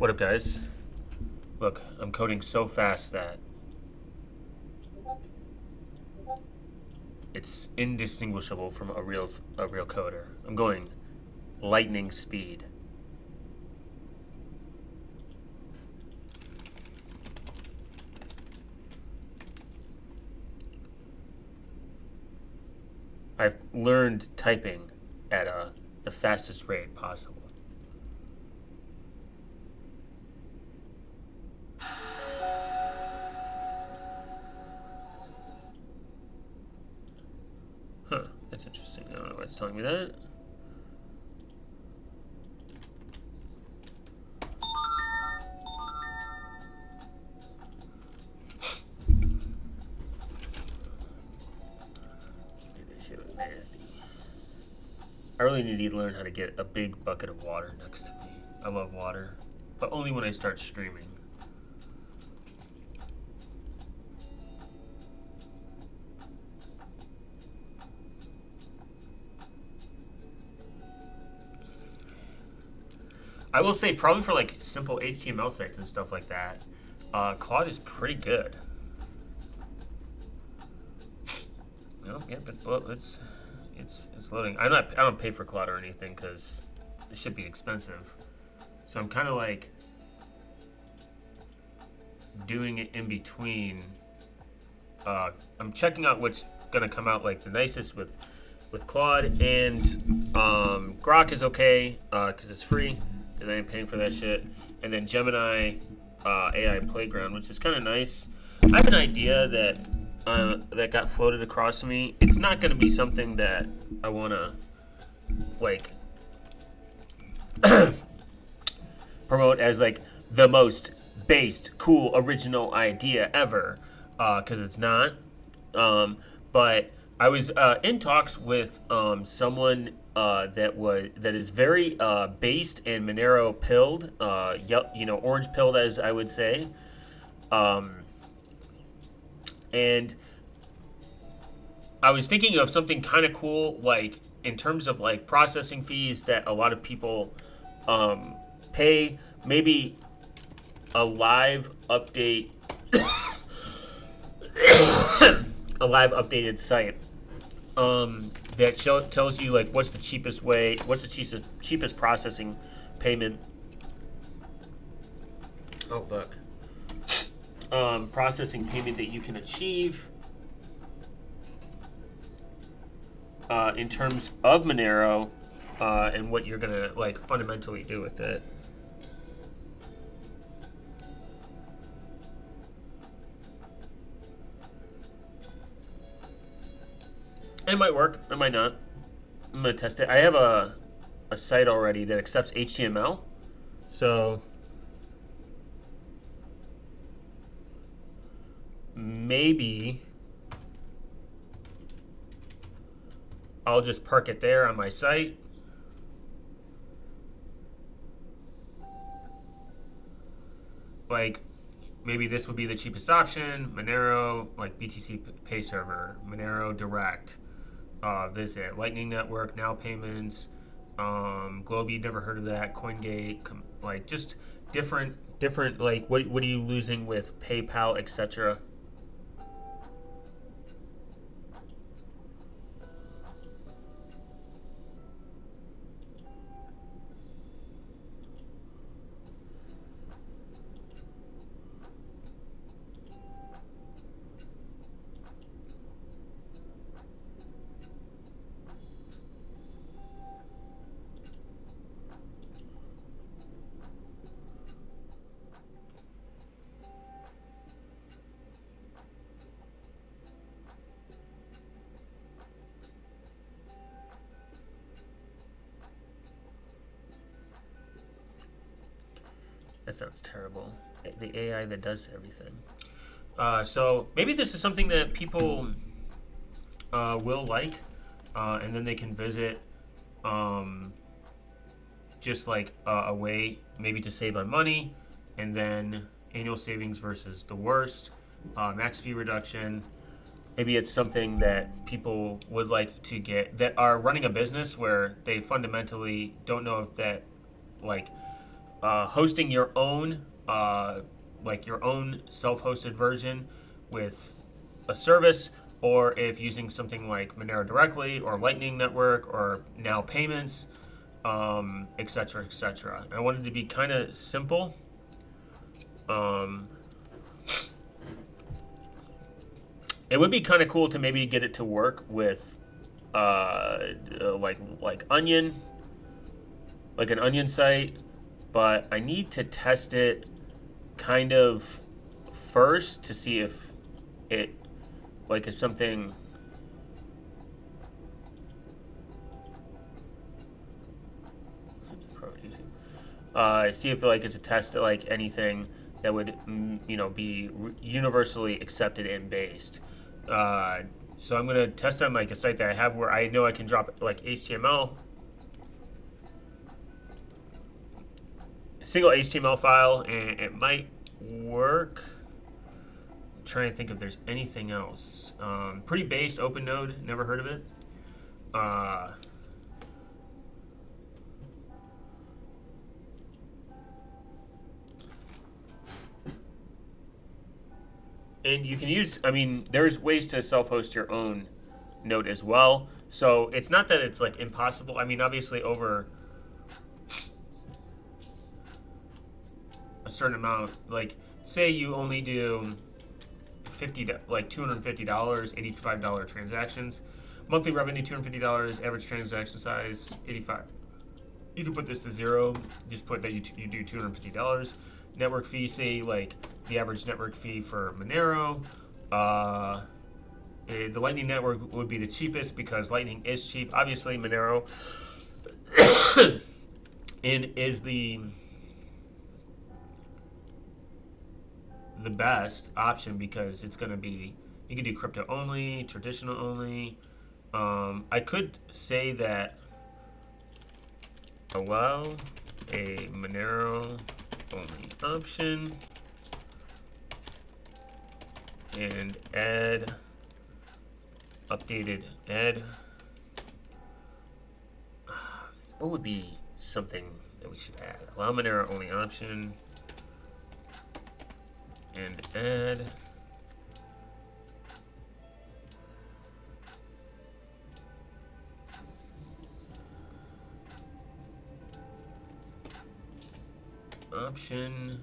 What up, guys? Look, I'm coding so fast that it's indistinguishable from a real coder. I'm going lightning speed. I've learned typing at the fastest rate possible. Huh, that's interesting. I don't know why it's telling me that. This shit was nasty. I really need to learn how to get a big bucket of water next to me. I love water, but only when I start streaming. I will say, probably for like simple HTML sites and stuff like that, Claude is pretty good. No, yeah, but it's loading. I don't pay for Claude or anything because it should be expensive. So I'm kind of like doing it in between. I'm checking out what's gonna come out like the nicest with Claude, and Grok is okay because it's free. Because I ain't paying for that shit. And then Gemini AI Playground, which is kind of nice. I have an idea that got floated across to me. It's not going to be something that I want to like promote as like the most based, cool, original idea ever, because it's not. But I was in talks with someone that is very based and Monero pilled, orange pilled, as I would say, and I was thinking of something kind of cool, like in terms of like processing fees that a lot of people pay, maybe a live update, a live updated site. That tells you like what's the cheapest way, what's the cheapest processing payment. Oh fuck. Processing payment that you can achieve in terms of Monero and what you're gonna like fundamentally do with it. It might work. It might not. I'm gonna test it. I have a site already that accepts HTML, so maybe I'll just park it there on my site. Like, maybe this would be the cheapest option. Monero, like BTC Pay Server, Monero Direct. Visit Lightning Network, Now Payments, Globee, never heard of that, CoinGate, like just different like what are you losing with PayPal, etc. That sounds terrible. The AI that does everything. So maybe this is something that people will like, and then they can visit just like a way maybe to save on money, and then annual savings versus the worst, max fee reduction. Maybe it's something that people would like to get that are running a business where they fundamentally don't know if that like hosting your own, like your own self-hosted version with a service, or if using something like Monero directly or Lightning Network or Now Payments, et cetera, et cetera. I wanted to be kind of simple. It would be kind of cool to maybe get it to work with like Onion, like an Onion site, but I need to test it kind of first to see if it like is something. See if like it's a test like anything that would be universally accepted and based. So I'm gonna test on like a site that I have where I know I can drop like HTML, a single HTML file, and it might work. I'm trying to think if there's anything else. Pretty based, OpenNode, never heard of it. And you can use, I mean, there's ways to self-host your own node as well. So it's not that it's like impossible. I mean, obviously over a certain amount, like say you only do $250, $85 transactions, monthly revenue $250, average transaction size 85. You can put this to 0. Just put that you do $250. Network fee, say like the average network fee for Monero. The Lightning Network would be the cheapest because Lightning is cheap. Obviously, Monero is the best option because it's going to be, you can do crypto only, traditional only. I could say that allow a Monero only option and add updated add. What would be something that we should add? Allow Monero only option and add option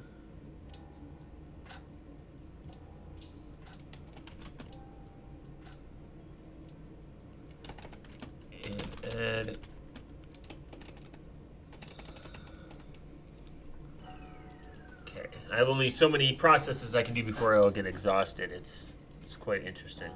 and add okay. I have only so many processes I can do before I'll get exhausted. It's quite interesting.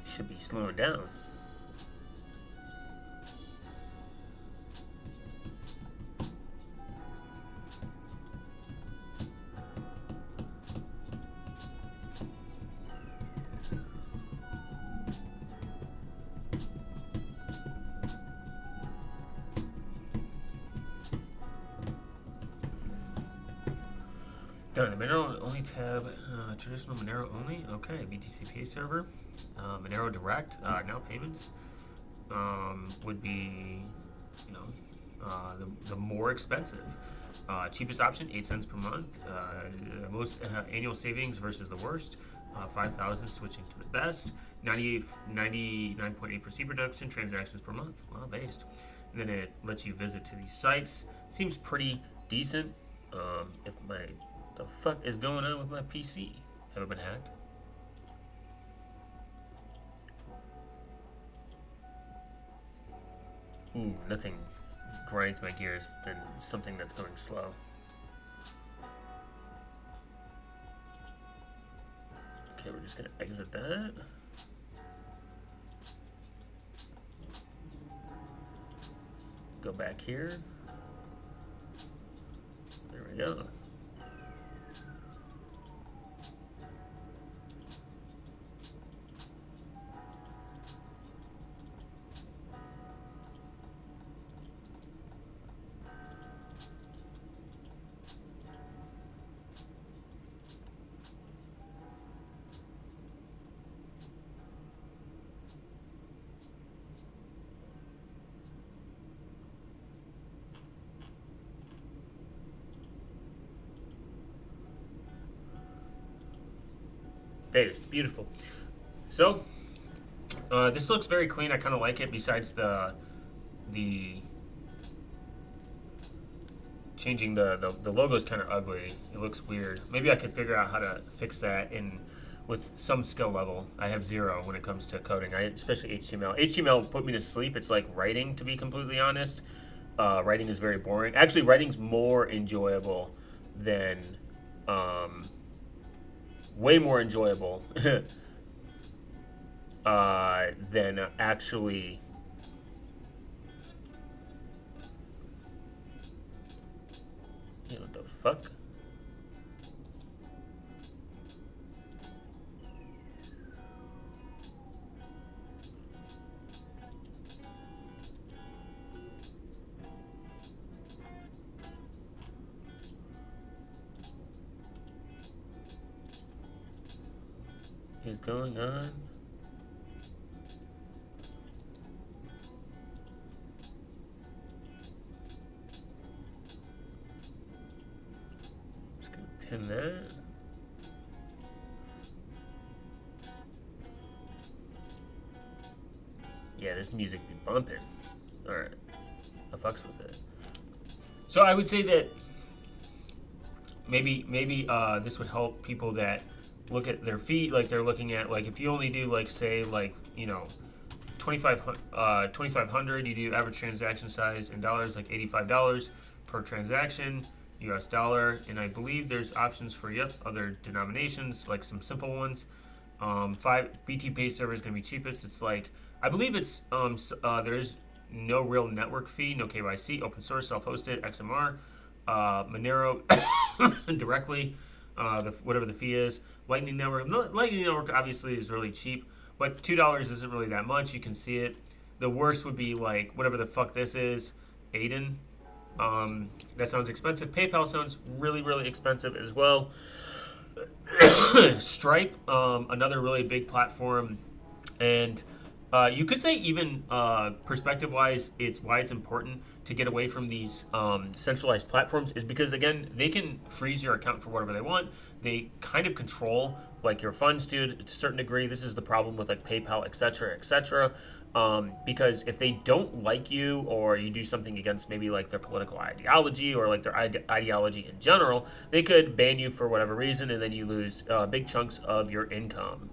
Should be slowing down. Done. Monero only tab, traditional Monero only. Okay, BTC Pay server, Monero Direct, Now Payments would be, the more expensive. Cheapest option, 8 cents per month. Most annual savings versus the worst, 5,000 switching to the best. 99.8% reduction transactions per month. Wow, based. and then it lets you visit to these sites. Seems pretty decent. If my the fuck is going on with my PC? Have I been hacked? Ooh, nothing grinds my gears than something that's going slow. Okay, we're just gonna exit that. Go back here. There we go. It's beautiful. So this looks very clean. I kind of like it. Besides the changing the logo is kind of ugly. It looks weird. Maybe I could figure out how to fix that in with some skill level. I have 0 when it comes to coding. Especially HTML. HTML put me to sleep. It's like writing, to be completely honest. Writing is very boring. Actually, writing's more enjoyable than way more enjoyable than actually what the fuck? Is going on? Just gonna pin that. Yeah, this music be bumping. Alright. I fucks with it. So I would say that maybe this would help people that look at their feet, like they're looking at, like if you only do like say like 2500, you do average transaction size in dollars like $85 per transaction US dollar, and I believe there's options for other denominations, like some simple ones. 5 BT Pay server is going to be cheapest. It's like, I believe it's there is no real network fee, no KYC, open source, self-hosted, XMR, Monero directly, whatever the fee is. Lightning Network obviously is really cheap, but $2 isn't really that much. You can see it. The worst would be like whatever the fuck this is, Aiden. That sounds expensive. PayPal sounds really, really expensive as well. Stripe, another really big platform, and you could say even perspective-wise, it's why it's important to get away from these centralized platforms is because, again, they can freeze your account for whatever they want. They kind of control like your funds to a certain degree. This is the problem with like PayPal, etc., etc. Because if they don't like you or you do something against maybe like their political ideology or like their ideology in general, they could ban you for whatever reason, and then you lose big chunks of your income.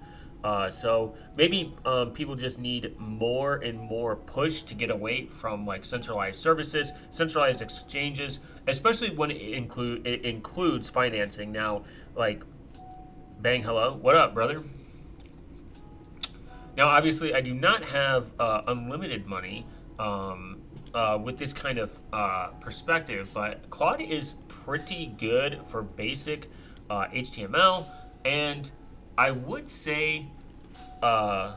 So maybe people just need more and more push to get away from like centralized services, centralized exchanges, especially when it includes financing. Now, like, bang, hello, what up, brother? Now, obviously, I do not have unlimited money with this kind of perspective, but Claude is pretty good for basic HTML, and I would say I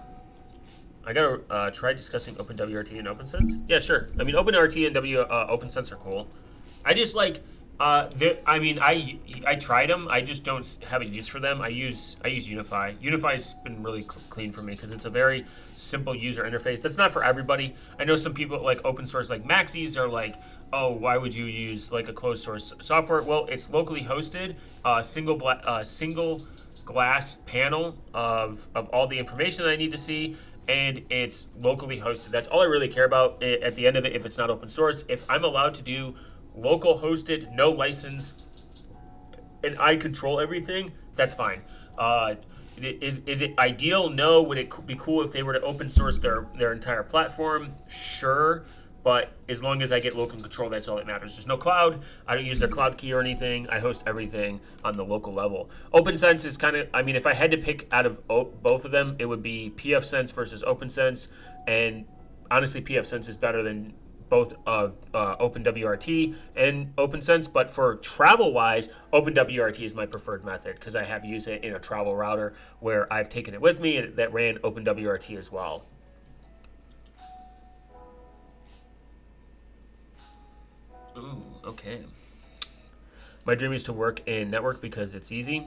gotta try discussing OpenWRT and OpenSense. Yeah, sure. I mean, OpenRT and OpenSense are cool. I just like I tried them. I just don't have a use for them. I use Unify. Unify's been really clean for me because it's a very simple user interface. That's not for everybody. I know some people like open source like Maxis are like, oh, why would you use like a closed source software? Well, it's locally hosted, single glass panel of all the information I need to see, and it's locally hosted. That's all I really care about at the end of it. If it's not open source, if I'm allowed to do local hosted, no license, and I control everything, that's fine. Is it ideal? No. Would it be cool if they were to open source their entire platform? Sure. But as long as I get local control, that's all that matters. There's no cloud. I don't use their cloud key or anything. I host everything on the local level. OpenSense is kind of, I mean, if I had to pick out of both of them, it would be pfSense versus OpenSense. And honestly, pfSense is better than both OpenWRT and OpenSense. But for travel-wise, OpenWRT is my preferred method because I have used it in a travel router where I've taken it with me and that ran OpenWRT as well. Ooh, okay. My dream is to work in network because it's easy.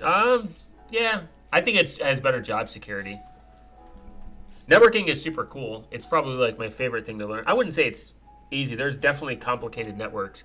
Yeah. I think it has better job security. Networking is super cool. It's probably like my favorite thing to learn. I wouldn't say it's easy. There's definitely complicated networks.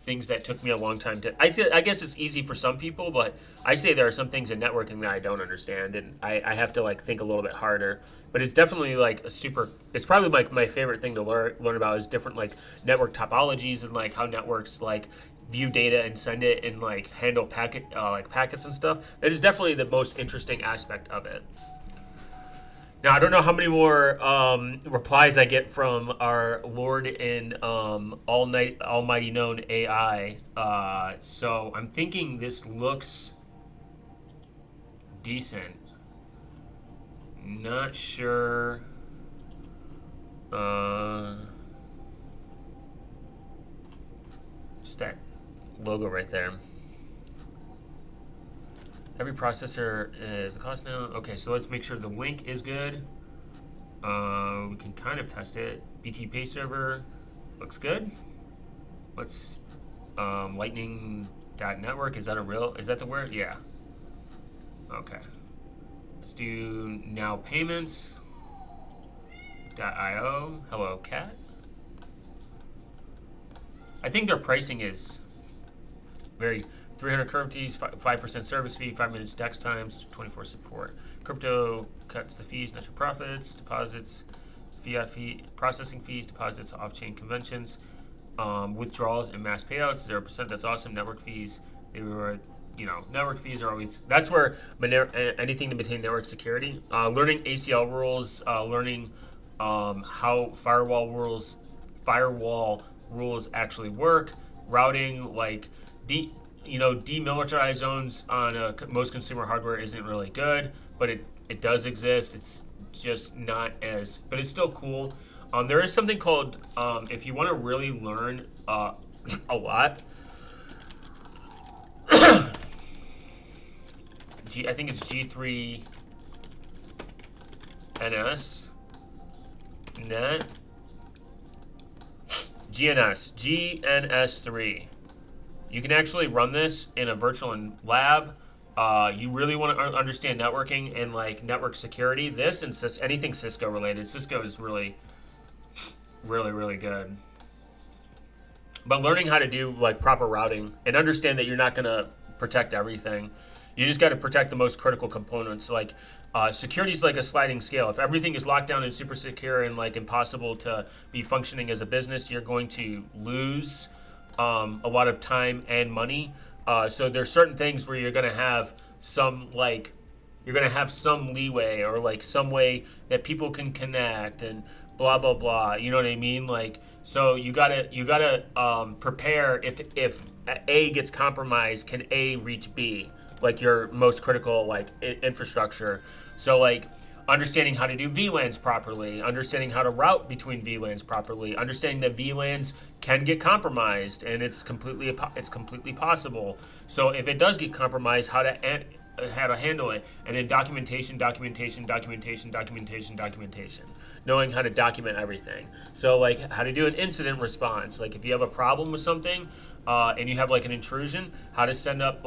Things that took me a long time to. I guess it's easy for some people, but I say there are some things in networking that I don't understand, and I have to like think a little bit harder. But it's definitely like a super. It's probably like my favorite thing to learn about is different like network topologies and like how networks like view data and send it and like handle packets and stuff. That is definitely the most interesting aspect of it. Now, I don't know how many more replies I get from our Lord and almighty known AI. So I'm thinking this looks decent. Not sure. Just that logo right there. Every processor is the cost now. Okay, so let's make sure the link is good. We can kind of test it. BTP server looks good. Let's lightning.network. Is that the word? Yeah. Okay. Let's do now payments. .io. Hello, cat. I think their pricing is very 300 currencies, 5% service fee, 5 minutes dex times, 24 support. Crypto cuts the fees, not your profits. Deposits, fiat fee, processing fees, deposits, off-chain conventions, withdrawals and mass payouts, 0%. That's awesome. Network fees, they were, network fees are always. That's where anything to maintain network security. Learning ACL rules, learning how firewall rules actually work. Routing, like demilitarized zones on most consumer hardware isn't really good, but it does exist. It's just not as, but it's still cool. There is something called, if you want to really learn a lot, I think it's G3 NS net GNS3. You can actually run this in a virtual lab. You really want to understand networking and like network security. This and anything Cisco related. Cisco is really, really, really good. But learning how to do like proper routing and understand that you're not going to protect everything. You just got to protect the most critical components. Like security is like a sliding scale. If everything is locked down and super secure and like impossible to be functioning as a business, you're going to lose a lot of time and money. So there's certain things where you're going to have some leeway or like some way that people can connect and blah blah blah. You know what I mean? Like, so you gotta prepare if A gets compromised, can A reach B? Like your most critical like infrastructure. So like understanding how to do VLANs properly, understanding how to route between VLANs properly, understanding that VLANs can get compromised and it's completely possible. So if it does get compromised, how to handle it, and then documentation, knowing how to document everything. So like how to do an incident response. Like if you have a problem with something and you have like an intrusion, how to set up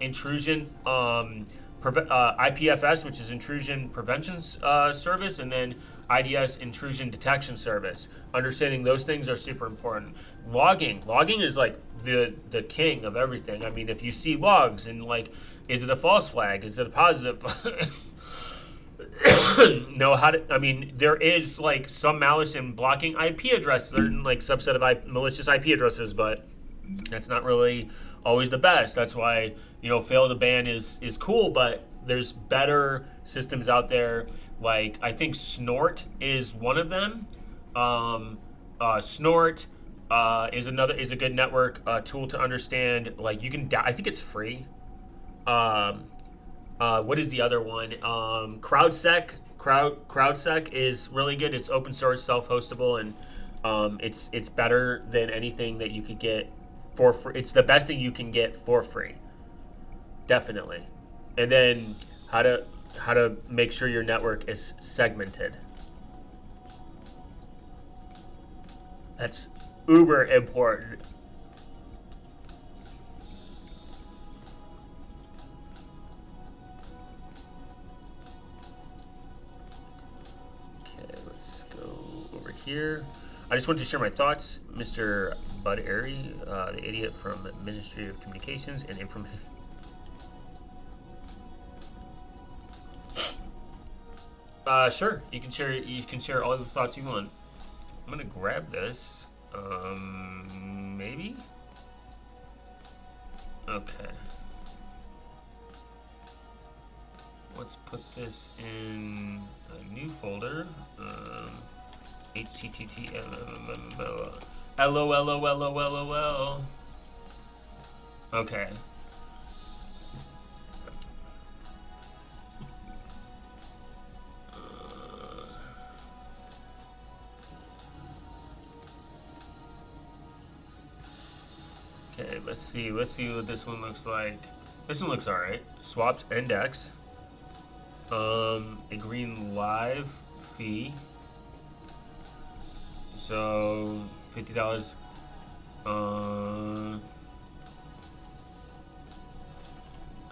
intrusion IPFS, which is intrusion prevention service, and then IDS, intrusion detection service. Understanding those things are super important. Logging is like the king of everything. I mean, if you see logs and like, is it a false flag? Is it a positive? know how to. I mean, there is like some malice in blocking IP addresses, certain like subset of malicious IP addresses, but that's not really always the best. That's why fail to ban is cool, but there's better systems out there. Like I think Snort is one of them. Snort is a good network tool to understand. Like you can, I think it's free. Um, what is the other one? CrowdSec is really good. It's open source, self-hostable, and it's better than anything that you could get for free. It's the best thing you can get for free, definitely. And then how to make sure your network is segmented. That's uber important. Here. I just wanted to share my thoughts. Mr. Bud Airy, the idiot from Ministry of Communications and Information. Sure. You can share. You can share all the thoughts you want. I'm gonna grab this. Maybe. Okay. Let's put this in a new folder. HTTT LOL. Okay. Okay, let's see what this one looks like. This one looks alright. Swaps index. A green live fee. So $50. I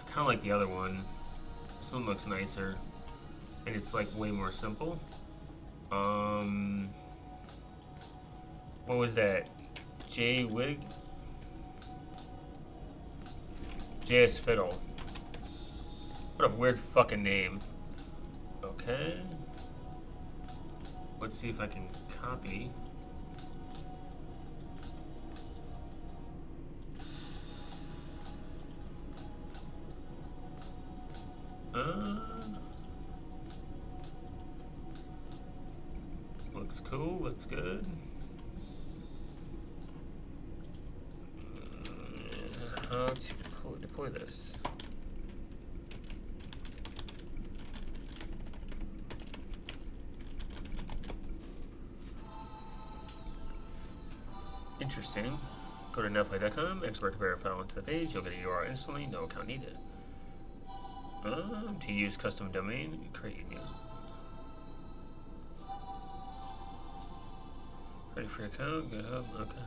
kind of like the other one. This one looks nicer, and it's like way more simple. What was that? JWig? JS Fiddle. What a weird fucking name. Okay. Let's see if I can copy. Looks cool, looks good. How to deploy this? Interesting. Go to netflix.com, export conveyor file into the page. You'll get a URL instantly. No account needed. To use custom domain, create a new. Ready for your account? GitHub. Okay.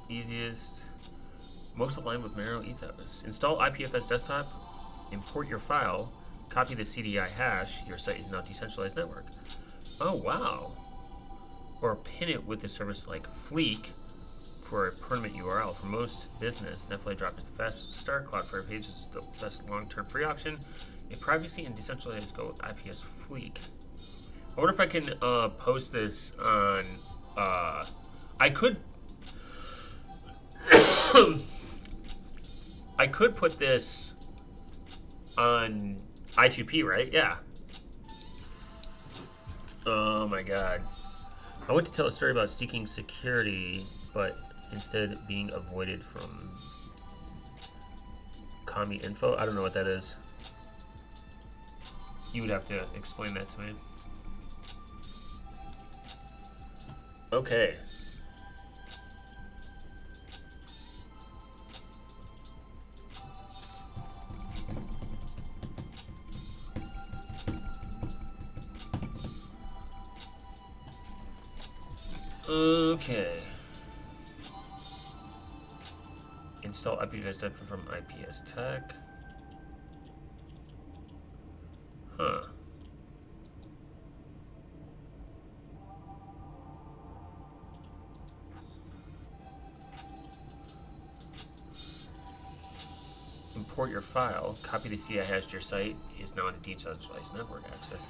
Easiest. Most aligned with Marrow ethos. Install IPFS desktop. Import your file. Copy the CDI hash. Your site is now decentralized network. Oh wow. Or pin it with a service like Fleek for a permanent URL. For most business, Netflix Drop is the fastest to start. Cloudflare Page is the best long-term free option. If privacy and decentralized, go with IPS Fleek. I wonder if I can post this on. I could. I could put this on I2P, right? Yeah. Oh my god. I want to tell a story about seeking security, but instead being avoided from commie info. I don't know what that is. You would have to explain that to me. Okay. Okay. Install IPS Tech from IPS Tech. Huh. import your file. Copy the CI hash to your site is now on a decentralized network access.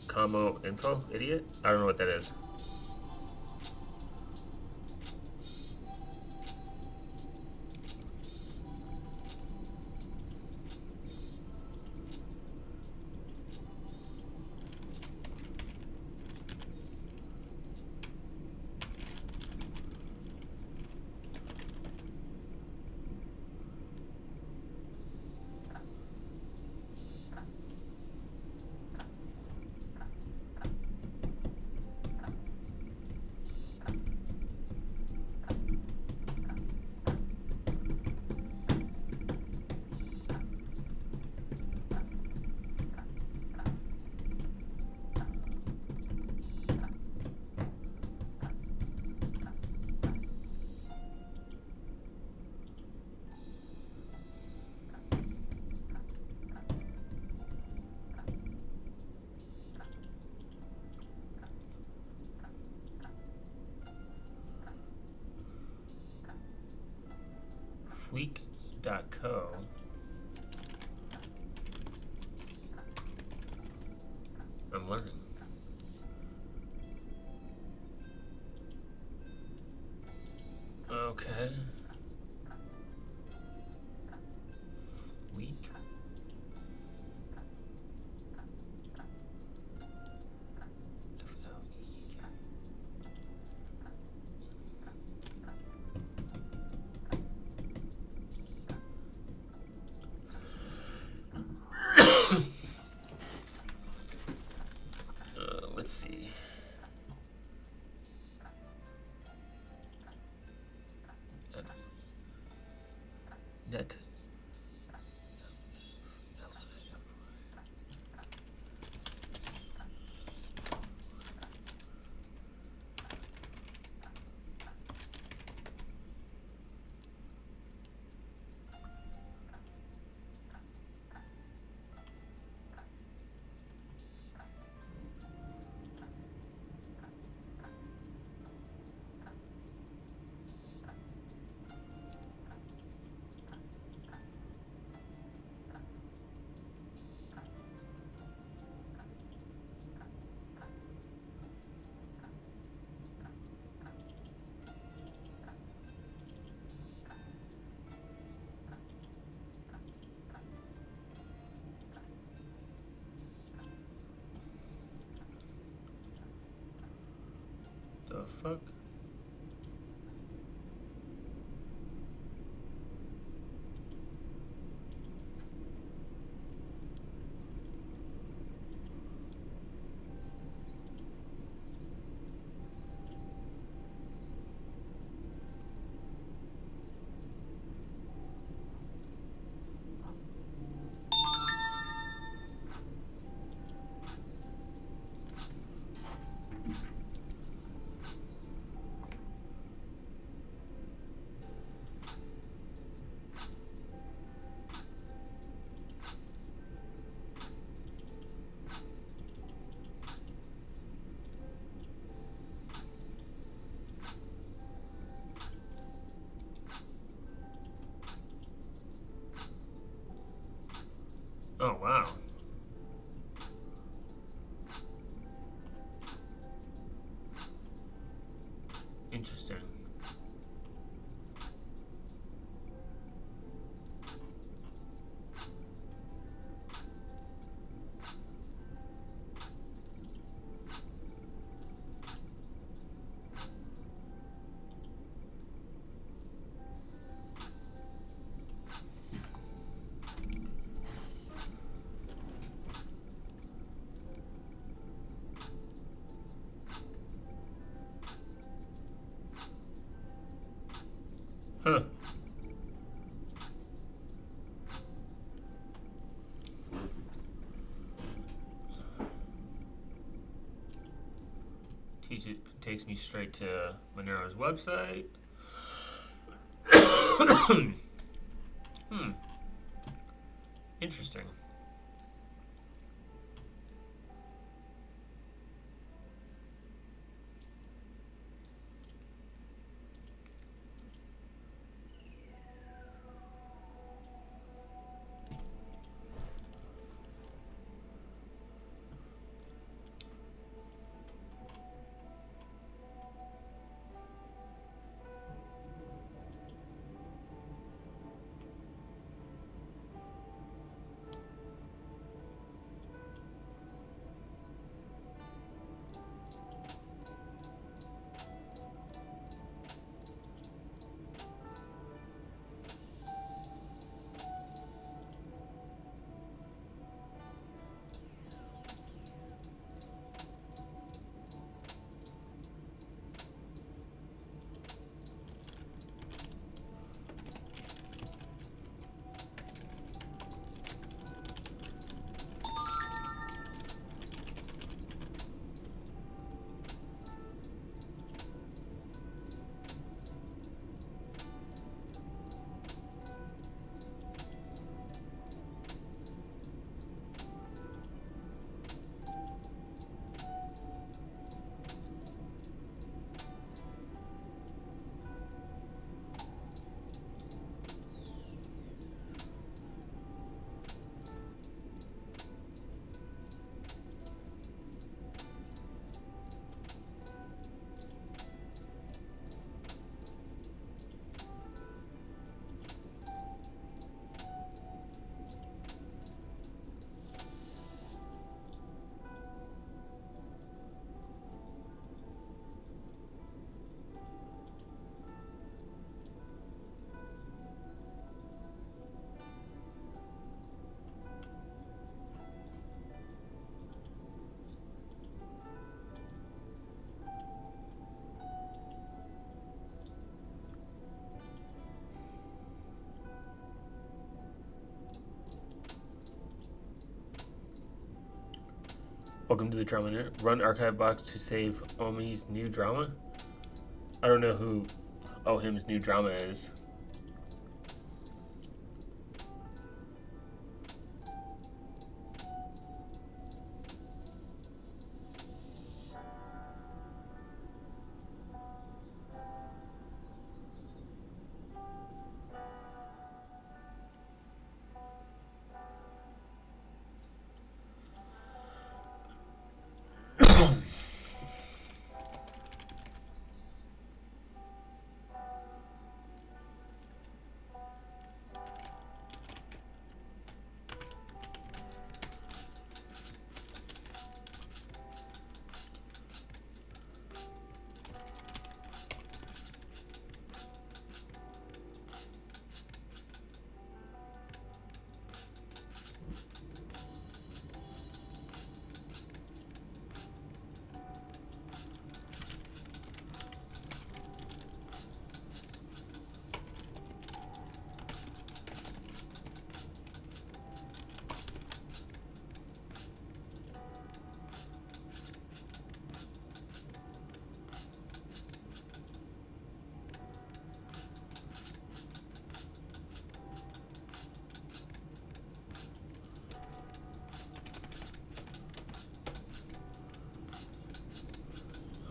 Como info, idiot? I don't know what that is. Fleek.co. I'm learning. Okay. Fleek. Let's see. Net. The fuck? Oh, wow. Interesting. Huh. It takes me straight to Monero's website. Interesting. Welcome to the Drama Net. Run archive box to save Omi's new drama. I don't know who Ohim's new drama is.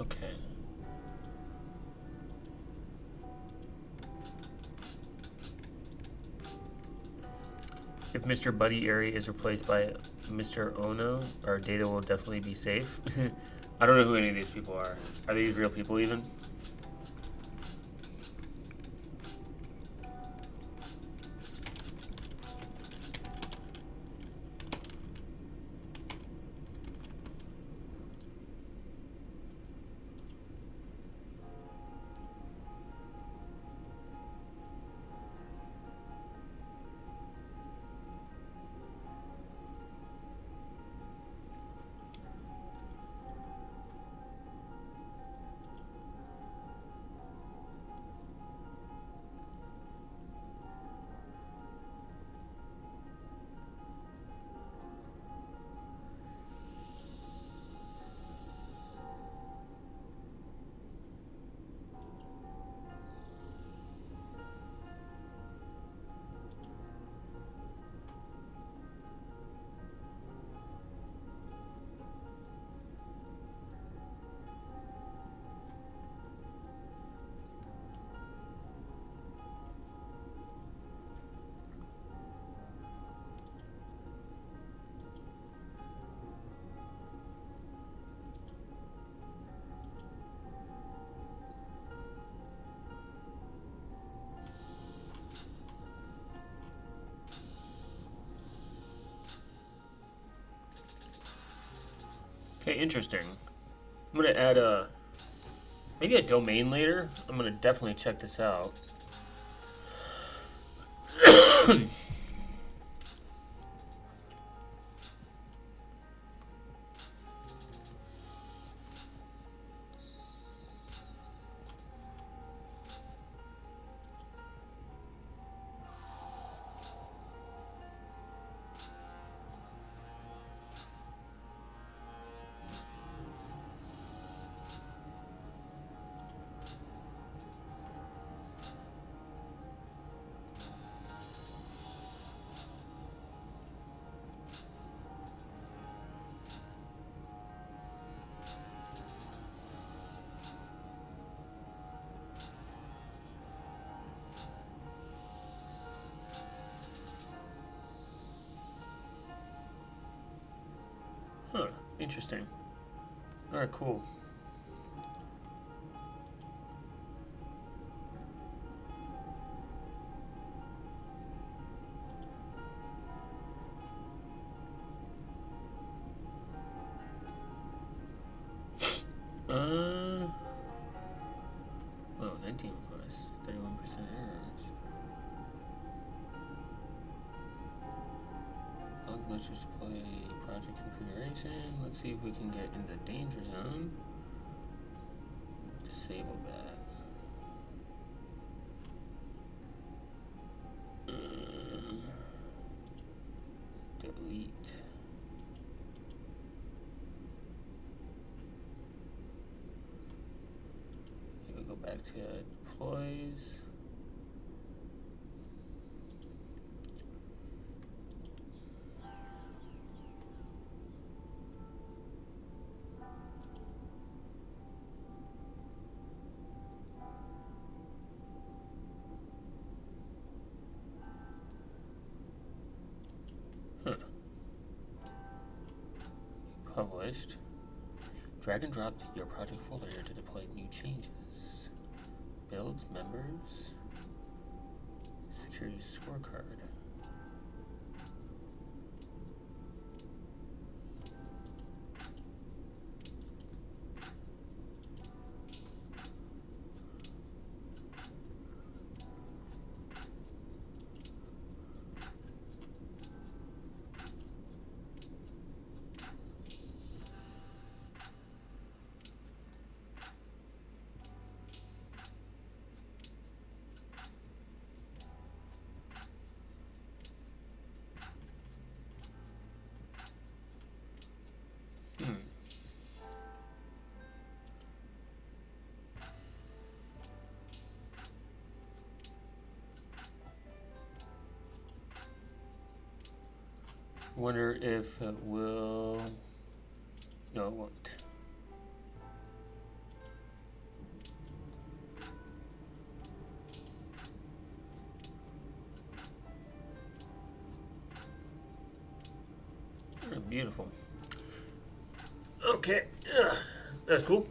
Okay. If Mr. Buddy Airy is replaced by Mr. Ono, our data will definitely be safe. I don't know who any of these people are. Are these real people even? Okay, interesting. I'm gonna add maybe a domain later. I'm gonna definitely check this out. Huh, interesting. Alright, cool. Oh, 19 requests, 31% errors. Let's just play project configuration. Let's see if we can get into danger zone. Disable that. Delete. back to deploys. Published. Drag and drop to your project folder to deploy new changes. Builds, members, security scorecard. Wonder if it will. No, it won't. Beautiful. Okay, that's cool.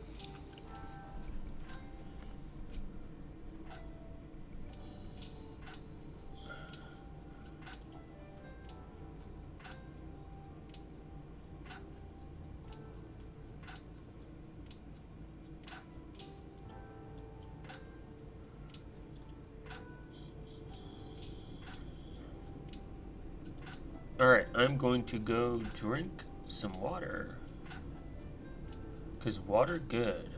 Alright, I'm going to go drink some water. Because water good.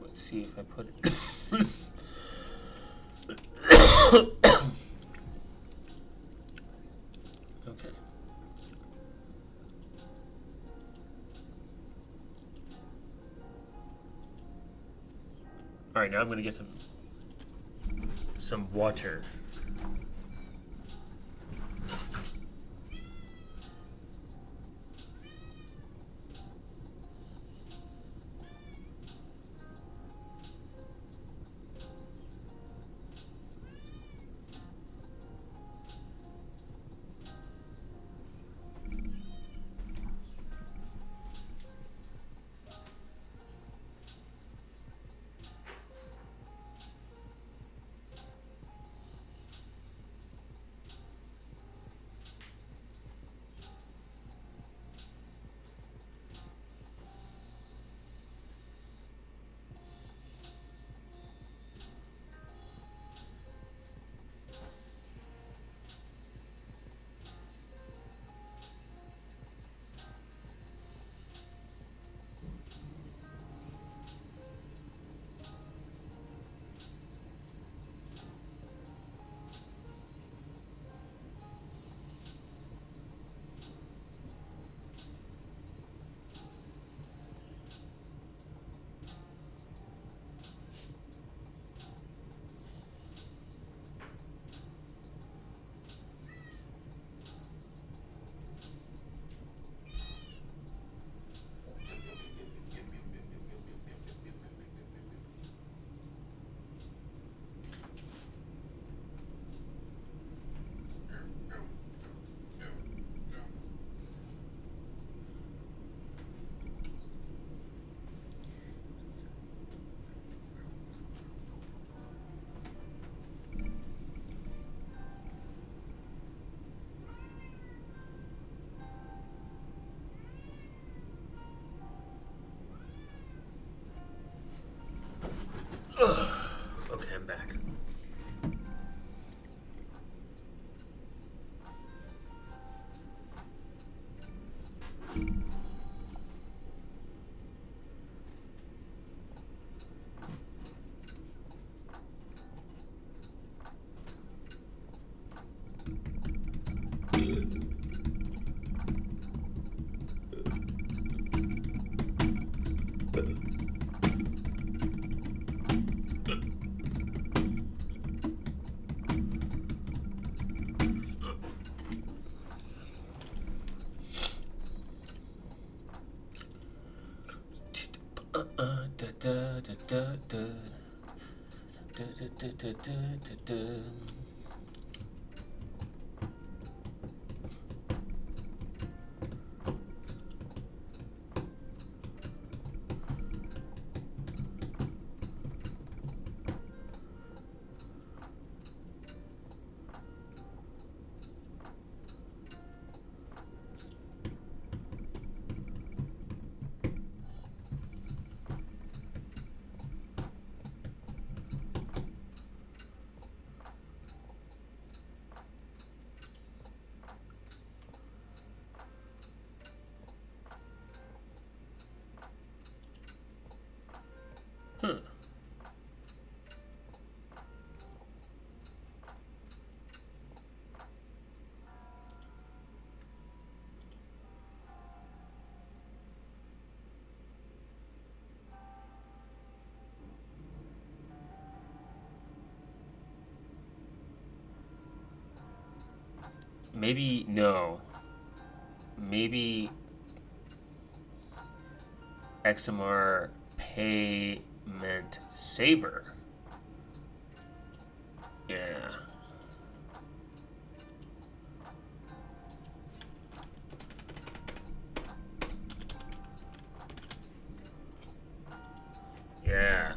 Let's see if I put it. Okay. All right, now I'm gonna get some water. Huh. Maybe no. Maybe XMR payment saver. Yeah. Yeah.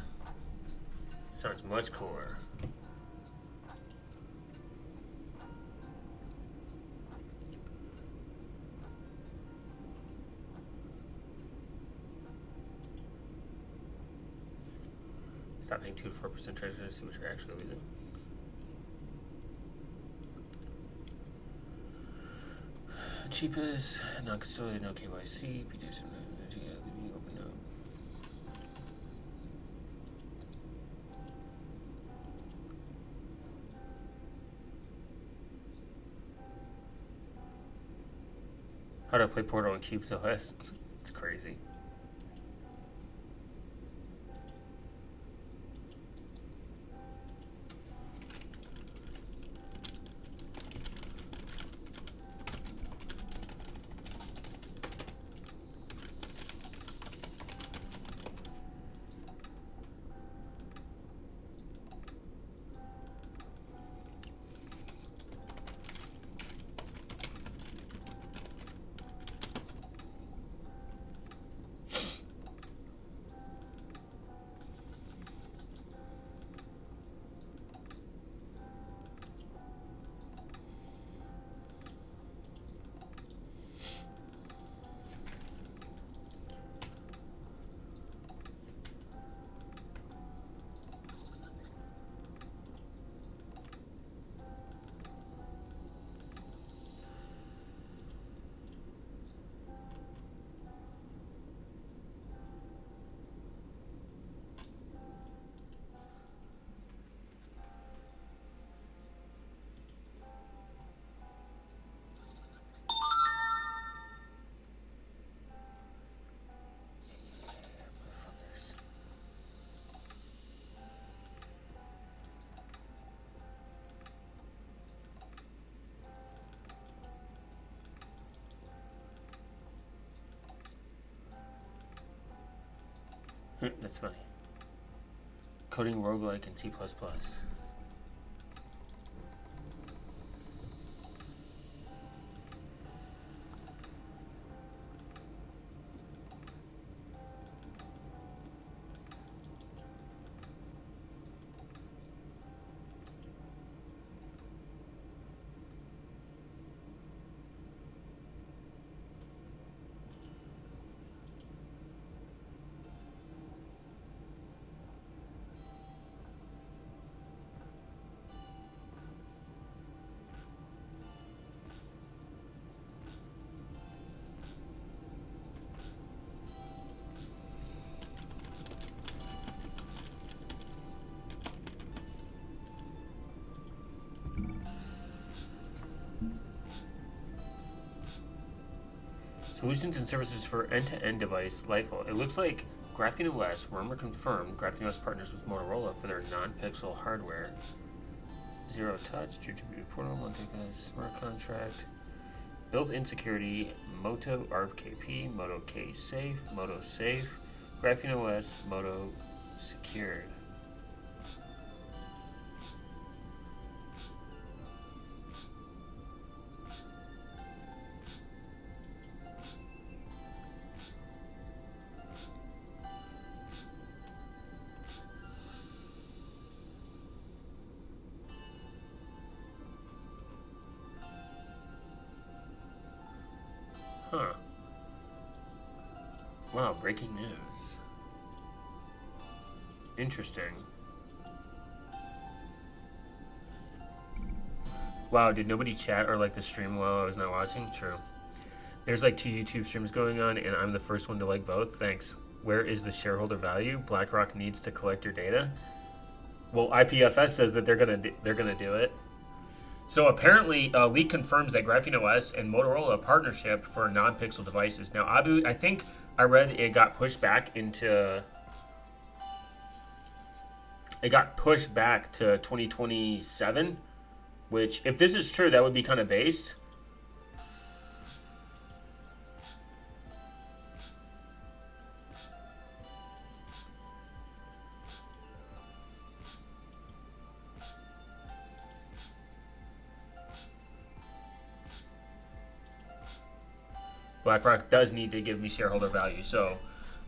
Sounds much cooler. Stop paying 2 to 4% treasury to see what you're actually losing. Cheapest, non custodial, no KYC, PDFs, open up. How do I play Portal on Cubes OS? It's crazy. That's funny. Coding roguelike in C++. Solutions and services for end-to-end device lifecycle. It looks like Graphene OS, rumor confirmed. Graphene OS partners with Motorola for their non-pixel hardware. Zero touch, distributed portal, smart contract. Built-in security, Moto ARP-KP, Moto K Safe, Moto Safe, Graphene OS, Moto Secured. Huh. Wow, breaking news. Interesting. Wow, did nobody chat or like the stream while I was not watching? True. There's like 2 YouTube streams going on, and I'm the first one to like both. Thanks. Where is the shareholder value? BlackRock needs to collect your data. Well, IPFS says that they're gonna do it. So apparently, leak confirms that Graphene OS and Motorola partnership for non-pixel devices. Now, I think I read it got pushed back into. It got pushed back to 2027, which, if this is true, that would be kind of based. BlackRock does need to give me shareholder value. So,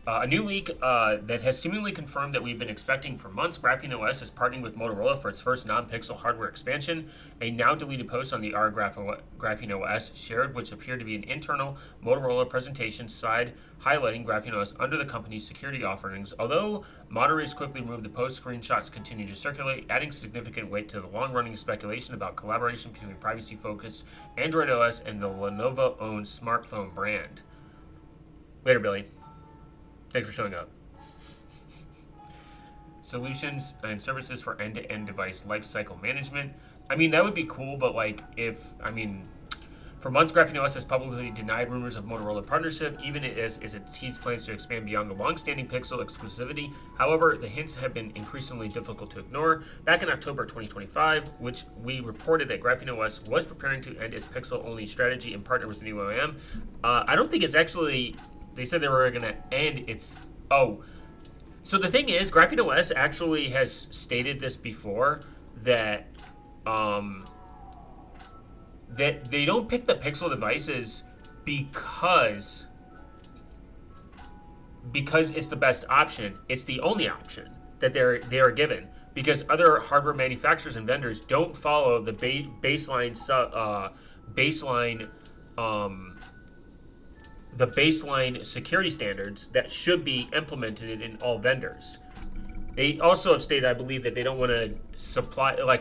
a new leak that has seemingly confirmed that we've been expecting for months. Graphene OS is partnering with Motorola for its first non-pixel hardware expansion. A now deleted post on the Graphene OS shared, which appeared to be an internal Motorola presentation side highlighting Graphene OS under the company's security offerings. Although moderators quickly removed the post, screenshots continue to circulate, adding significant weight to the long-running speculation about collaboration between privacy-focused Android OS and the Lenovo-owned smartphone brand. Later, Billy. Thanks for showing up. Solutions and services for end-to-end device lifecycle management. I mean, that would be cool, but for months, Graphene OS has publicly denied rumors of Motorola partnership, even as it teased plans to expand beyond the long-standing Pixel exclusivity. However, the hints have been increasingly difficult to ignore. Back in October 2025, which we reported that Graphene OS was preparing to end its Pixel-only strategy and partner with the new OEM. I don't think it's actually. They said they were going to end its. Oh. So the thing is, Graphene OS actually has stated this before that that they don't pick the Pixel devices because it's the best option. It's the only option that they are given, because other hardware manufacturers and vendors don't follow the baseline security standards that should be implemented in all vendors. They also have stated, I believe, that they don't want to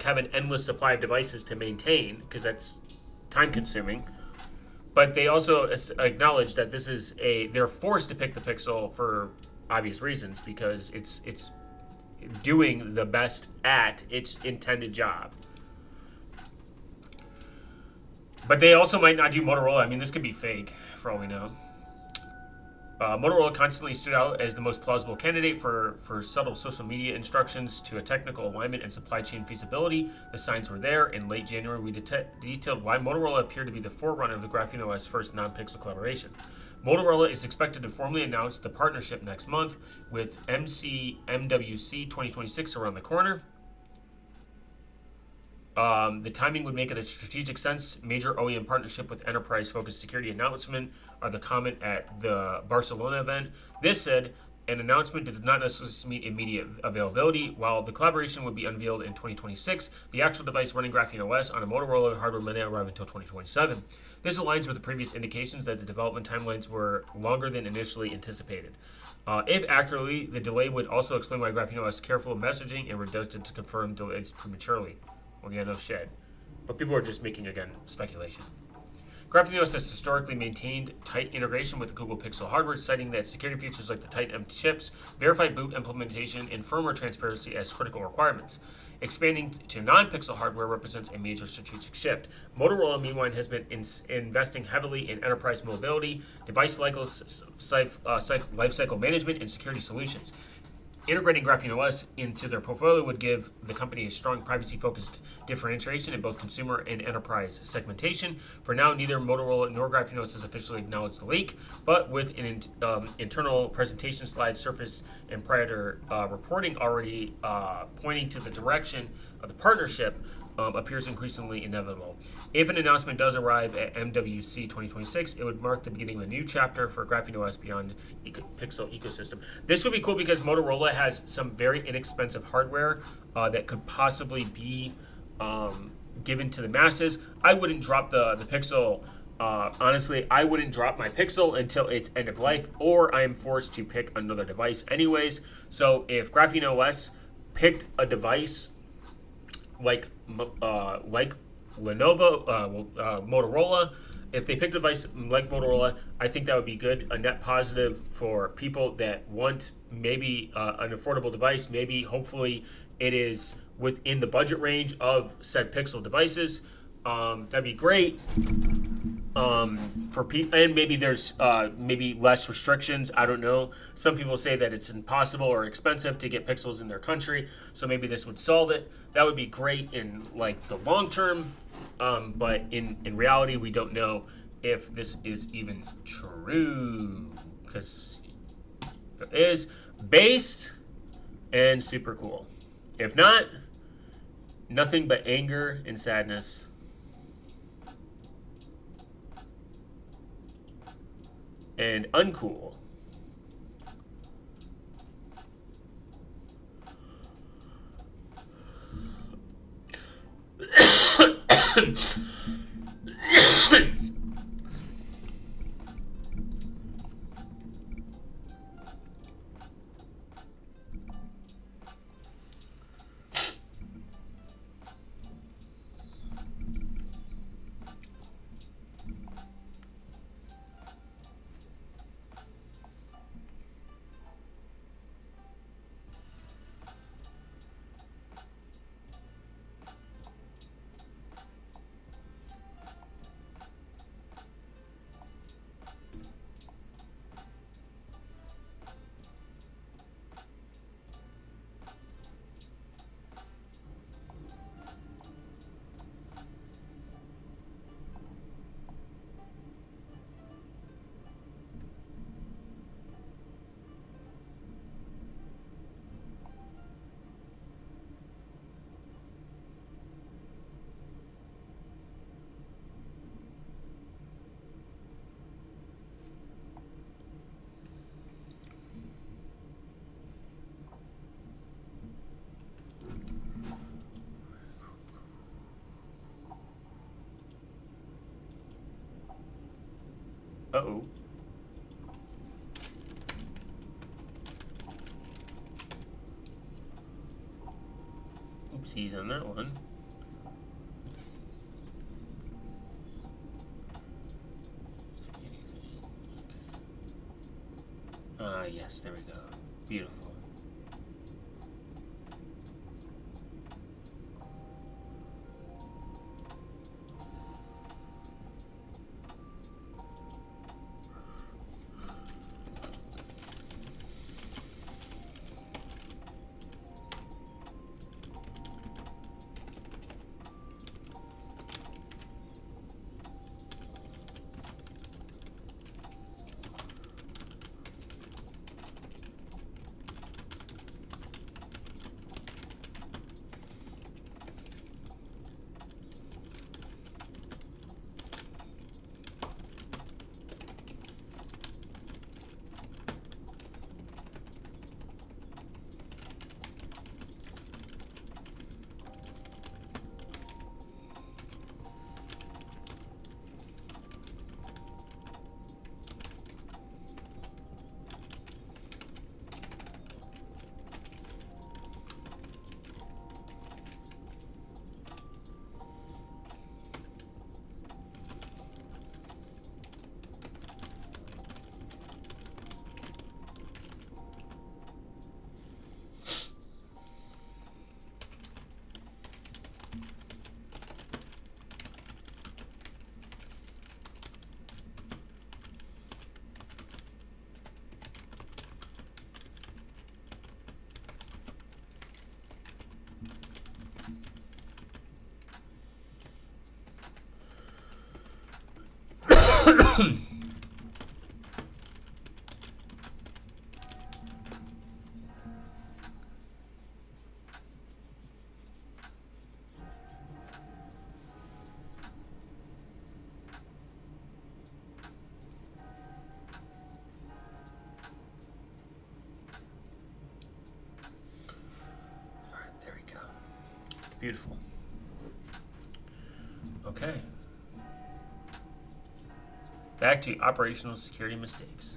have an endless supply of devices to maintain, because that's time consuming. But they also acknowledge that they're forced to pick the Pixel for obvious reasons, because it's doing the best at its intended job. But they also might not do Motorola. I mean, this could be fake, for all we know. Motorola constantly stood out as the most plausible candidate for subtle social media instructions to a technical alignment and supply chain feasibility. The signs were there. In late January, we detailed why Motorola appeared to be the forerunner of the Graphene OS first non-pixel collaboration. Motorola is expected to formally announce the partnership next month, with MWC 2026 around the corner. The timing would make it a strategic sense. Major OEM partnership with enterprise-focused security announcement are the comment at the Barcelona event. This said, an announcement that did not necessarily meet immediate availability. While the collaboration would be unveiled in 2026, the actual device running Graphene OS on a Motorola hardware may not arrive until 2027. This aligns with the previous indications that the development timelines were longer than initially anticipated. If accurately, the delay would also explain why Graphene OS careful messaging and reluctant to confirm delays prematurely. Well, yeah, no shit. But people are just making, again, speculation. Graphene OS has historically maintained tight integration with Google Pixel hardware, citing that security features like the Titan M chips, verified boot implementation, and firmware transparency as critical requirements. Expanding to non-pixel hardware represents a major strategic shift. Motorola, meanwhile, has been investing heavily in enterprise mobility, device lifecycle management, and security solutions. Integrating Graphene OS into their portfolio would give the company a strong privacy-focused differentiation in both consumer and enterprise segmentation. For now, neither Motorola nor Graphene OS has officially acknowledged the leak, but with an internal presentation slide, Surface and Predator reporting already pointing to the direction of the partnership, appears increasingly inevitable. If an announcement does arrive at MWC 2026, it would mark the beginning of a new chapter for Graphene OS beyond Pixel ecosystem. This would be cool because Motorola has some very inexpensive hardware that could possibly be given to the masses. I wouldn't drop the Pixel. Honestly, I wouldn't drop my Pixel until its end of life, or I am forced to pick another device anyways. So if Graphene OS picked a device like Lenovo, Motorola, if they picked a device like Motorola, I think that would be good, a net positive for people that want maybe an affordable device. Maybe, hopefully, it is within the budget range of said Pixel devices. That'd be great. For people, and maybe there's maybe less restrictions. I don't know. Some people say that it's impossible or expensive to get Pixels in their country, so maybe this would solve it. That would be great in like the long term, but in reality, we don't know if this is even true, because if it is, based and super cool. If not, nothing but anger and sadness. And uncool. Uh-oh. Oopsies on that one. Yes, there we go. Beautiful. There we go. Beautiful. Okay. Back to operational security mistakes.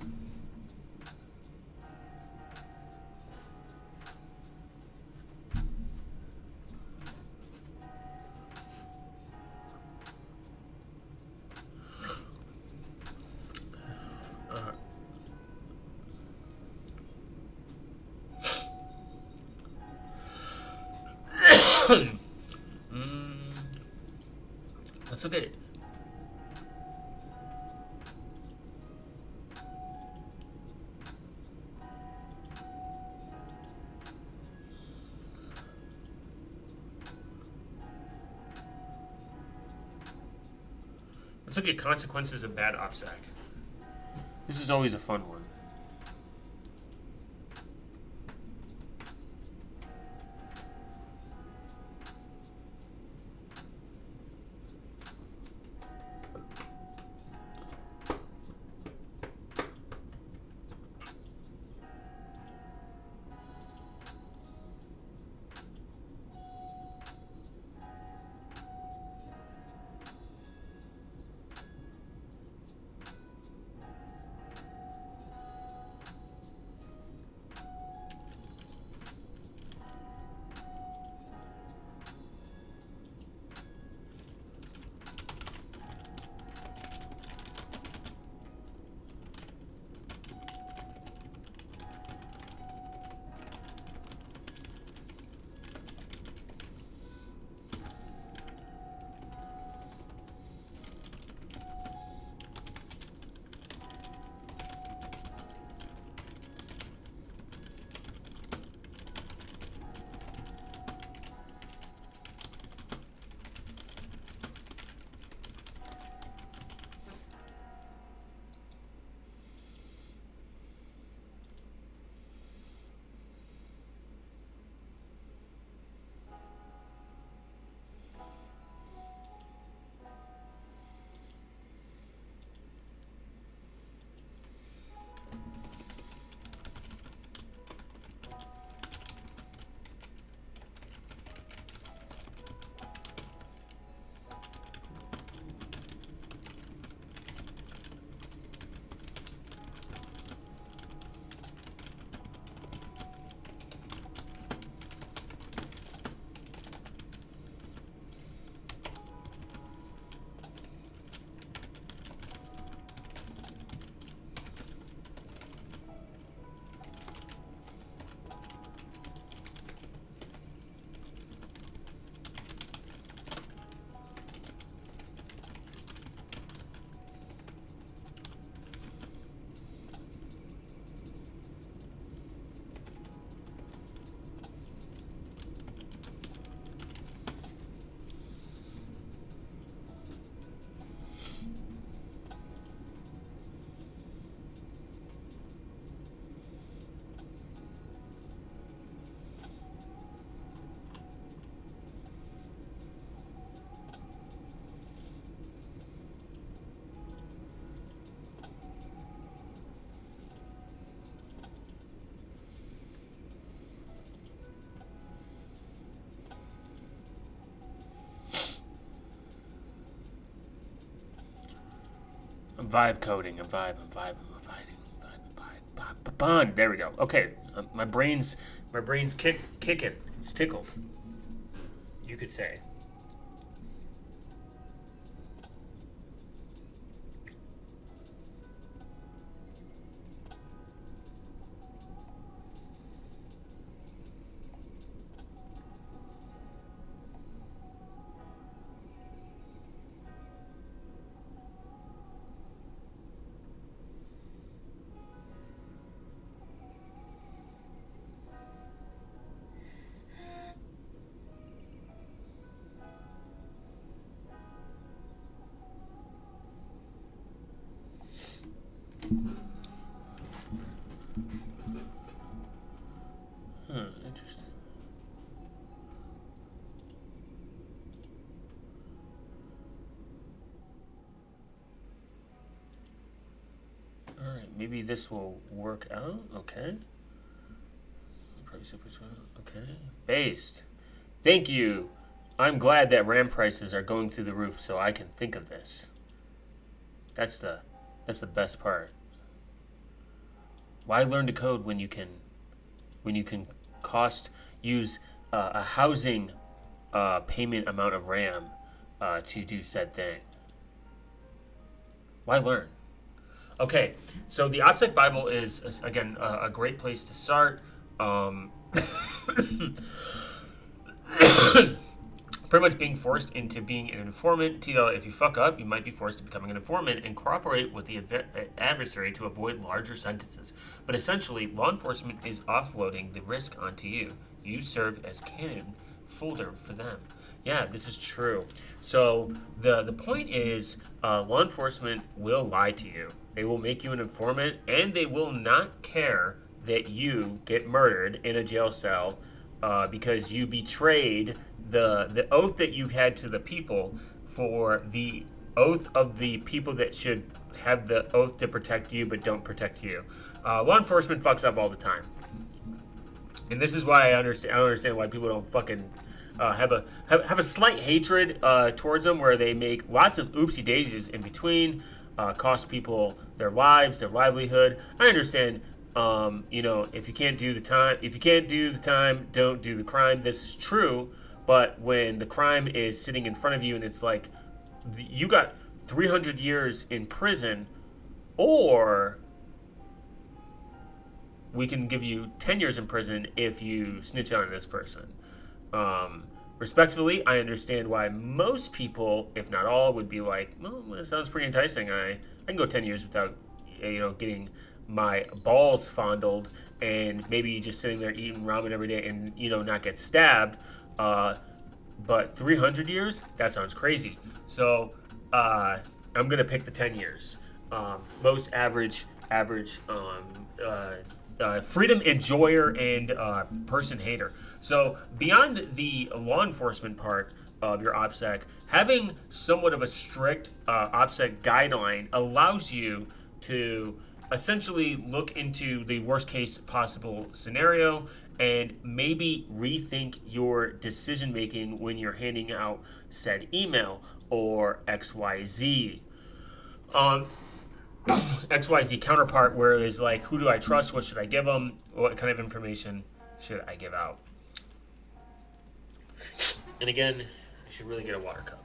Mm, let's look at it. Let's look at consequences of bad OPSEC. This is always a fun one. I'm vibe coding. I'm vibing. There we go. Okay, my brain's kicking. It's tickled. You could say. maybe this will work out. Okay. Okay. Based. Thank you. I'm glad that RAM prices are going through the roof so I can think of this. That's the best part. Why learn to code when you can use a housing payment amount of RAM to do said thing? Why learn? Okay, so the OPSEC Bible is again a great place to start. Pretty much being forced into being an informant. If you fuck up, you might be forced to becoming an informant and cooperate with the adversary to avoid larger sentences. But essentially, law enforcement is offloading the risk onto you. You serve as cannon folder for them. Yeah, this is true. So the point is, law enforcement will lie to you. They will make you an informant, and they will not care that you get murdered in a jail cell because you betrayed the oath that you had to the people for the oath of the people that should have the oath to protect you but don't protect you. Law enforcement fucks up all the time. And this is why I don't understand why people don't fucking have a slight hatred towards them, where they make lots of oopsie daisies in between, cost people their lives, their livelihood. I understand. If you can't do the time, don't do the crime. This is true, but when the crime is sitting in front of you and it's like, you got 300 years in prison, or we can give you 10 years in prison if you snitch on this person. Respectfully, I understand why most people, if not all, would be like, well, that sounds pretty enticing. I can go 10 years without, getting my balls fondled and maybe just sitting there eating ramen every day and, not get stabbed. But 300 years? That sounds crazy. So I'm going to pick the 10 years. Most average freedom enjoyer and person hater. So beyond the law enforcement part of your OPSEC, having somewhat of a strict OPSEC guideline allows you to essentially look into the worst case possible scenario and maybe rethink your decision making when you're handing out said email or XYZ. XYZ counterpart, where it's like, who do I trust? What should I give them? What kind of information should I give out? And again, I should really get a water cup.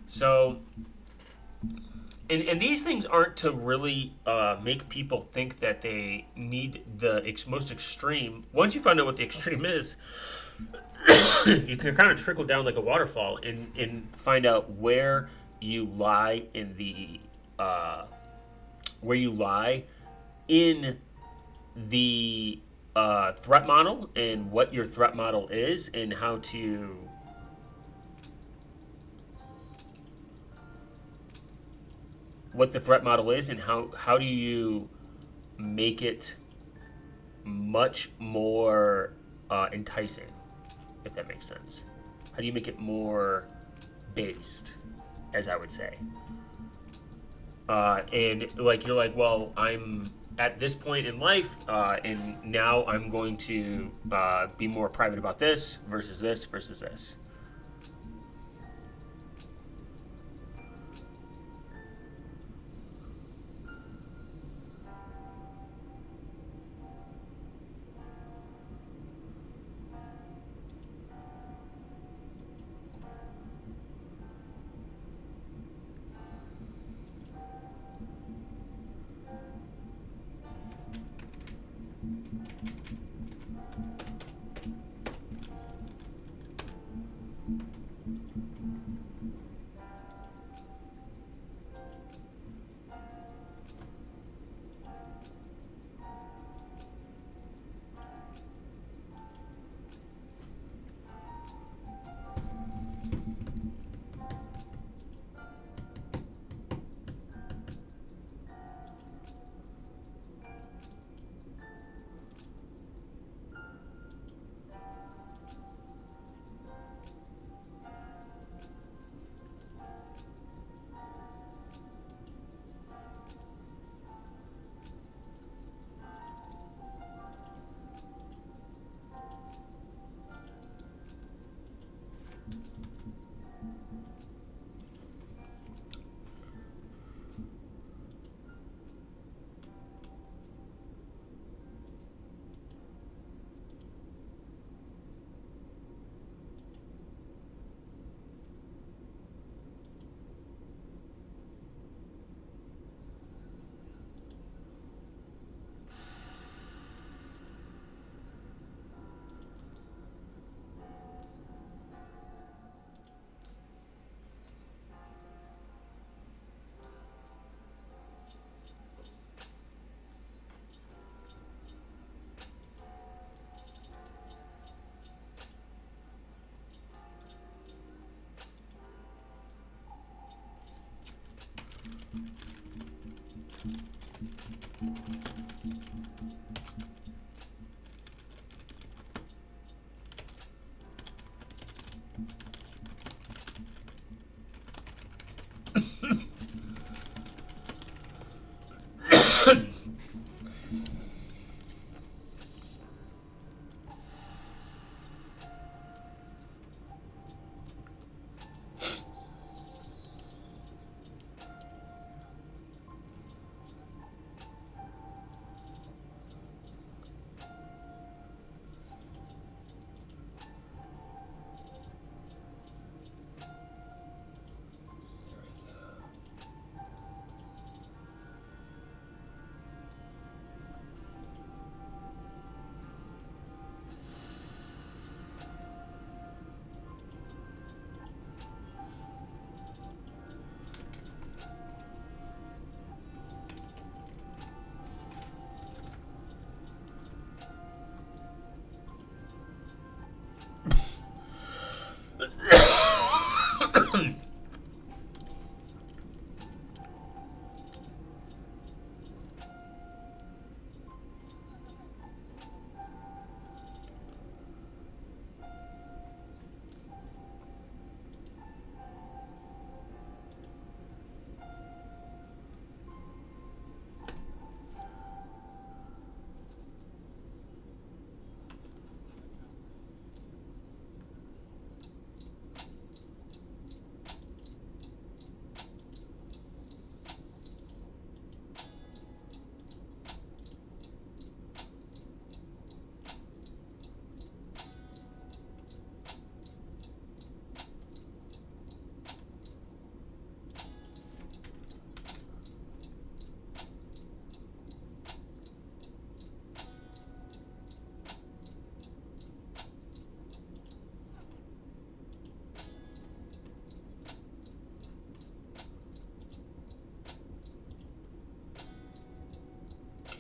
So, and these things aren't to really make people think that they need the most extreme. Once you find out what the extreme is, you can kind of trickle down like a waterfall and find out where you lie in the threat model, and what your threat model is, and how to what the threat model is, and how do you make it much more enticing, if that makes sense. How do you make it more based, as I would say? And like, you're like, well, I'm at this point in life, and now I'm going to be more private about this versus this versus this.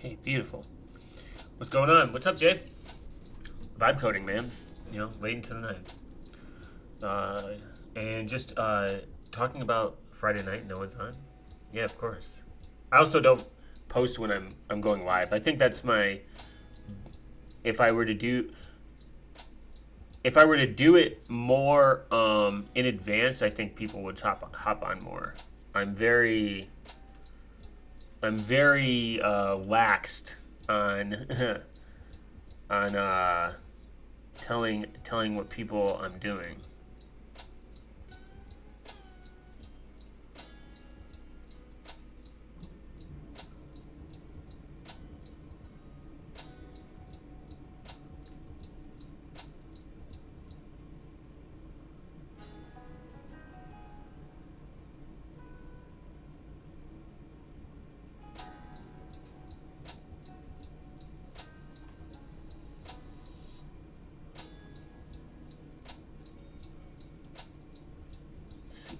Okay, beautiful. What's going on? What's up, Jay? Vibe coding, man. You know, late into the night. And just talking about Friday night. No one's on. Yeah, of course. I also don't post when I'm going live. I think that's my. If I were to do it more in advance, I think people would hop on more. I'm very laxed on on telling what people I'm doing. Let's see.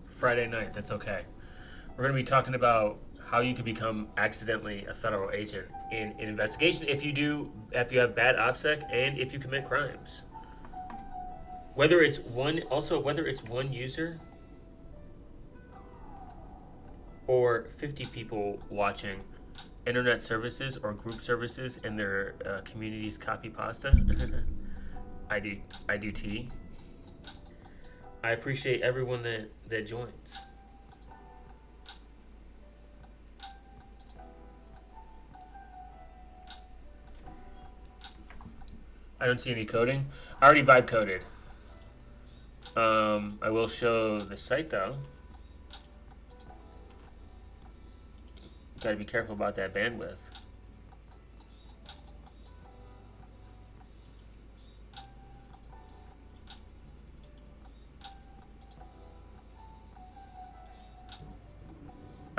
Friday night. That's okay. We're going to be talking about how you could become accidentally a federal agent in an investigation if you have bad OPSEC and if you commit crimes. Whether it's one user or 50 people watching internet services or group services in their community's copy pasta. I do tea. I appreciate everyone that joins. I don't see any coding. I already vibe coded. I will show the site though. Got to be careful about that bandwidth.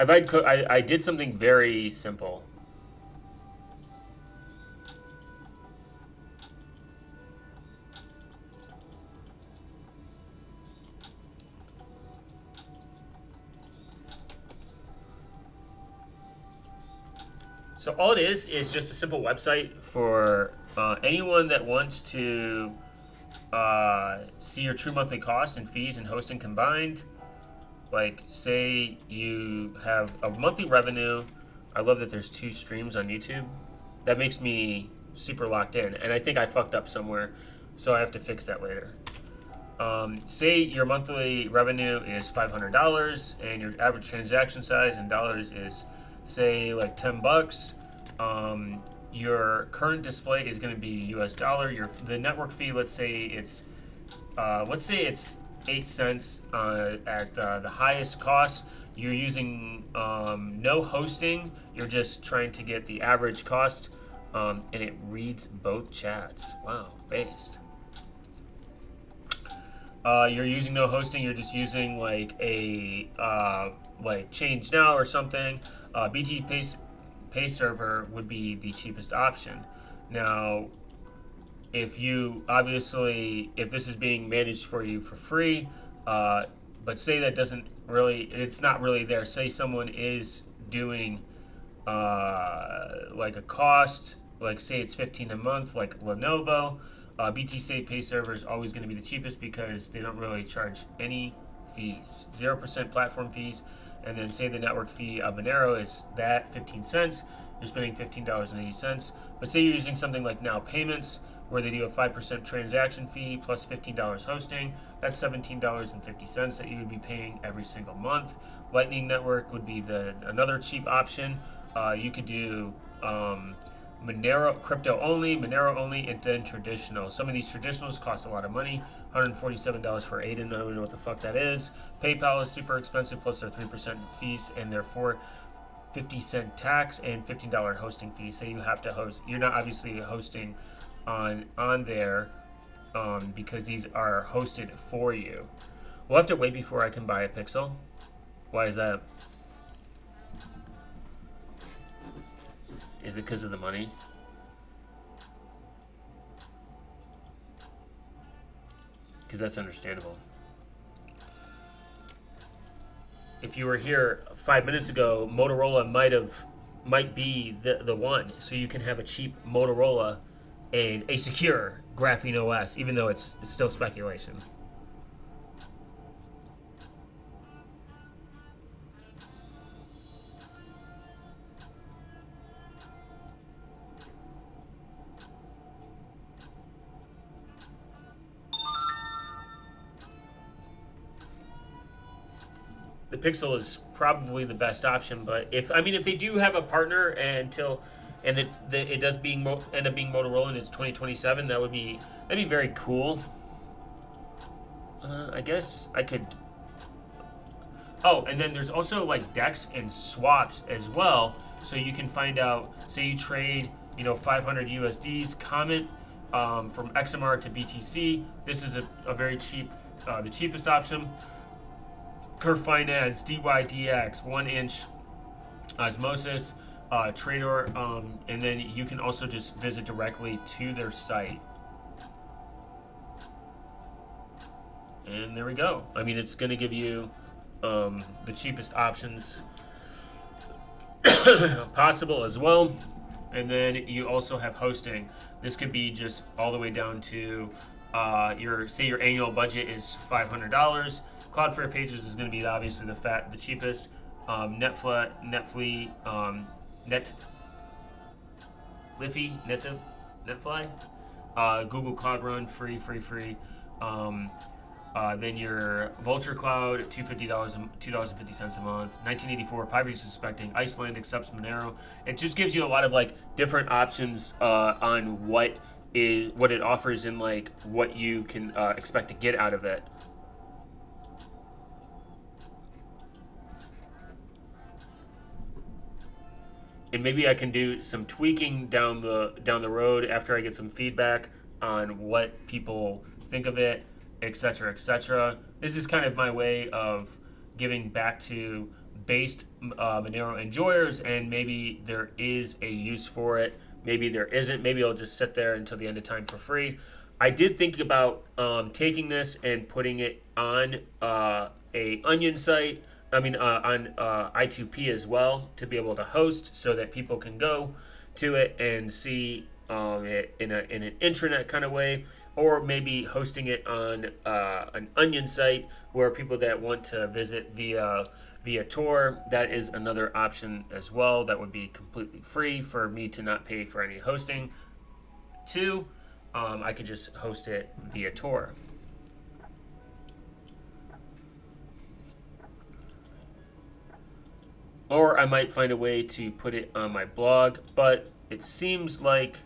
I did something very simple. So all it is just a simple website for anyone that wants to see your true monthly cost and fees and hosting combined. Like, say you have a monthly revenue. I love that there's 2 streams on YouTube. That makes me super locked in. And I think I fucked up somewhere, so I have to fix that later. Say your monthly revenue is $500 and your average transaction size in dollars is, say, like $10. Your current display is going to be US dollar. The network fee, let's say it's 8 cents at the highest cost. You're using no hosting. You're just trying to get the average cost, and it reads both chats. Wow, based. You're using no hosting. You're just using like a like Change Now or something. BT Pay server would be the cheapest option. Now, if you obviously, if this is being managed for you for free, but say that doesn't really, it's not really there. Say someone is doing like a cost, like say it's 15 a month, like Lenovo. BTC Pay server is always going to be the cheapest because they don't really charge any fees, 0% platform fees. And then say the network fee of Monero is that 15 cents, you're spending $15.80. But say you're using something like Now Payments, where they do a 5% transaction fee plus $15 hosting, that's $17.50 that you would be paying every single month. Lightning Network would be another cheap option. You could do Monero crypto only, Monero only, and then traditional. Some of these traditionals cost a lot of money. $147 for Aiden. I don't know what the fuck that is. PayPal is super expensive, plus their 3% fees and their 50-cent tax and $15 hosting fee. Say you have to host. You're not obviously hosting on there because these are hosted for you. We'll have to wait before I can buy a Pixel. Why is that? Is it because of the money? Because that's understandable. If you were here 5 minutes ago, Motorola might be the one. So you can have a cheap Motorola and a secure Graphene OS, even though it's still speculation. The Pixel is probably the best option, but if they do have a partner and it does end up being Motorola and it's 2027, that'd be very cool. I guess I could. Oh, and then there's also like DEX and swaps as well, so you can find out. Say you trade, 500 USDs, comment from XMR to BTC. This is a very cheap, the cheapest option. Curve Finance, DYDX, 1-inch Osmosis, Trader, and then you can also just visit directly to their site. And there we go. It's going to give you the cheapest options possible as well. And then you also have hosting. This could be just all the way down to your annual budget is $500. Cloudflare Pages is going to be obviously the cheapest. Netflix, Netfly, Google Cloud Run, free. Then your Vulture Cloud, $250 a month. 1984, privacy suspecting. Iceland accepts Monero. It just gives you a lot of different options on what it offers and what you can expect to get out of it. And maybe I can do some tweaking down the road after I get some feedback on what people think of it, etc., etc. This is kind of my way of giving back to based Monero enjoyers, and maybe there is a use for it. Maybe there isn't. Maybe I'll just sit there until the end of time for free. I did think about taking this and putting it on a Onion site. On I2P as well, to be able to host so that people can go to it and see it in an intranet kind of way, or maybe hosting it on an Onion site where people that want to visit via Tor, that is another option as well. That would be completely free for me to not pay for any hosting. Two, I could just host it via Tor. Or I might find a way to put it on my blog, but it seems like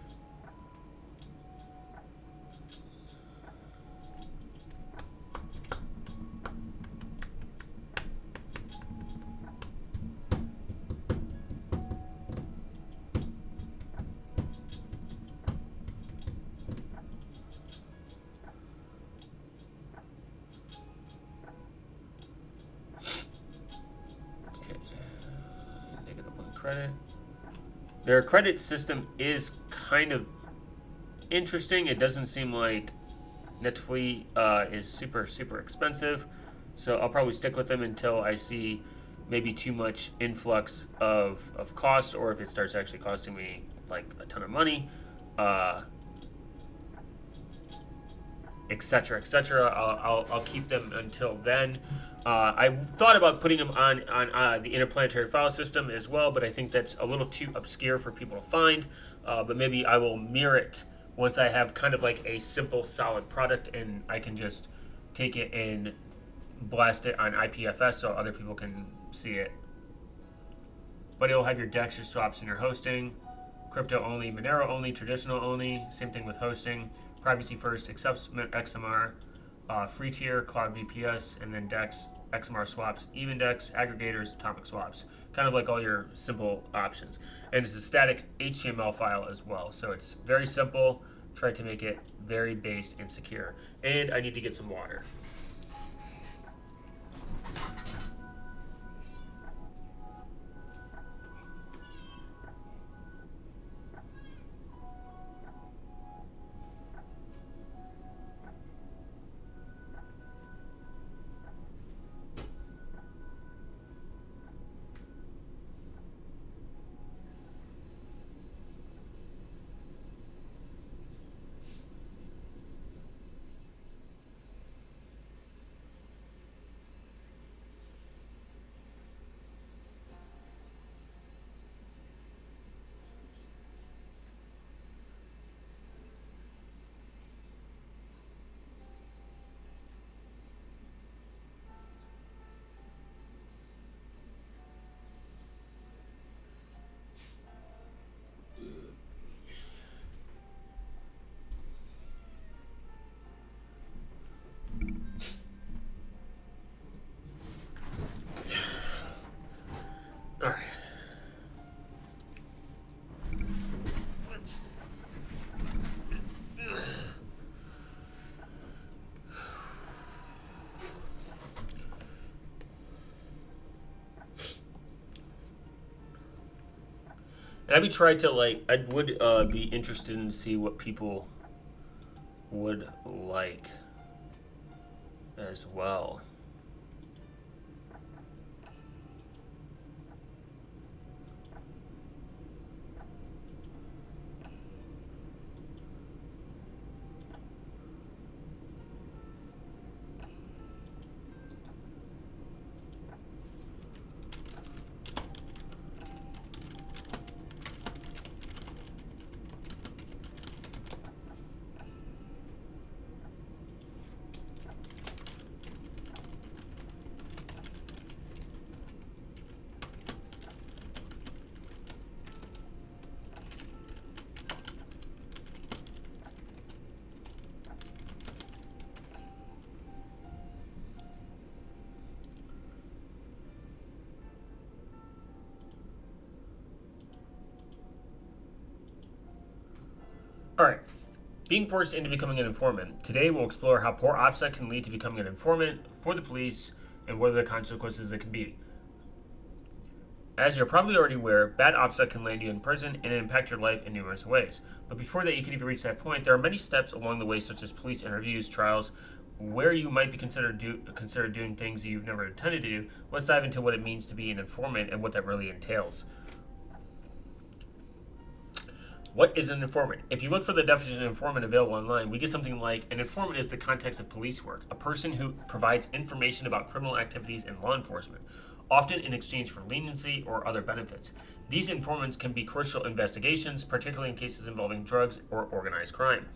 credit. Their credit system is kind of interesting. It doesn't seem like Netflix is super expensive, so I'll probably stick with them until I see maybe too much influx of cost, or if it starts actually costing me like a ton of money, etc. etc. I'll keep them until then. I thought about putting them on the Interplanetary File System as well, but I think that's a little too obscure for people to find. But maybe I will mirror it once I have kind of like a simple, solid product, and I can just take it and blast it on IPFS so other people can see it. But it'll have your DEX, your swaps, and your hosting. Crypto only, Monero only, traditional only. Same thing with hosting. Privacy first, accepts XMR. Free tier, Cloud VPS, and then DEX, XMR swaps, even DEX, aggregators, atomic swaps. Kind of like all your simple options. And it's a static HTML file as well. So it's very simple. Try to make it very based and secure. And I need to get some water. All right. And I'd be trying to I would be interested in see what people would like as well. All right. Being forced into becoming an informant. Today we'll explore how poor OPSEC can lead to becoming an informant for the police and what are the consequences it can be. As you're probably already aware, bad OPSEC can land you in prison and impact your life in numerous ways. But before that you can even reach that point, there are many steps along the way, such as police interviews, trials, where you might be considered doing things you've never intended to do. Let's dive into what it means to be an informant and what that really entails. What is an informant? If you look for the definition of informant available online, we get something like an informant is the context of police work, a person who provides information about criminal activities in law enforcement, often in exchange for leniency or other benefits. These informants can be crucial investigations, particularly in cases involving drugs or organized crime.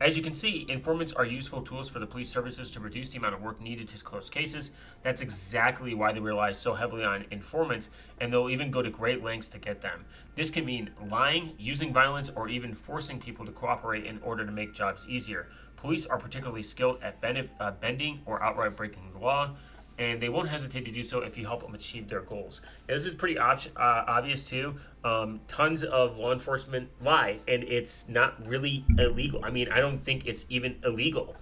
As you can see, informants are useful tools for the police services to reduce the amount of work needed to close cases. That's exactly why they rely so heavily on informants, and they'll even go to great lengths to get them. This can mean lying, using violence, or even forcing people to cooperate in order to make jobs easier. Police are particularly skilled at bending or outright breaking the law, and they won't hesitate to do so if you help them achieve their goals. And this is pretty obvious too. Tons of law enforcement lie, and it's not really illegal. I mean, I don't think it's even illegal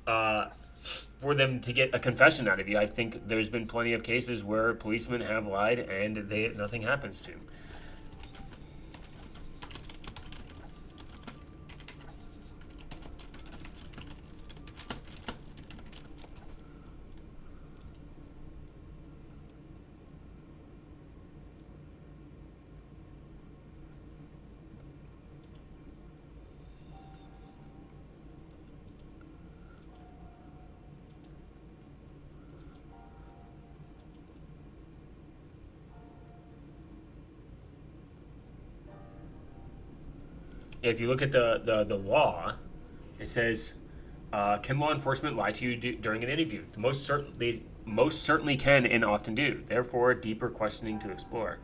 for them to get a confession out of you. I think there's been plenty of cases where policemen have lied and nothing happens to them. If you look at the law, it says, can law enforcement lie to you during an interview? They most certainly can and often do. Therefore, deeper questioning to explore.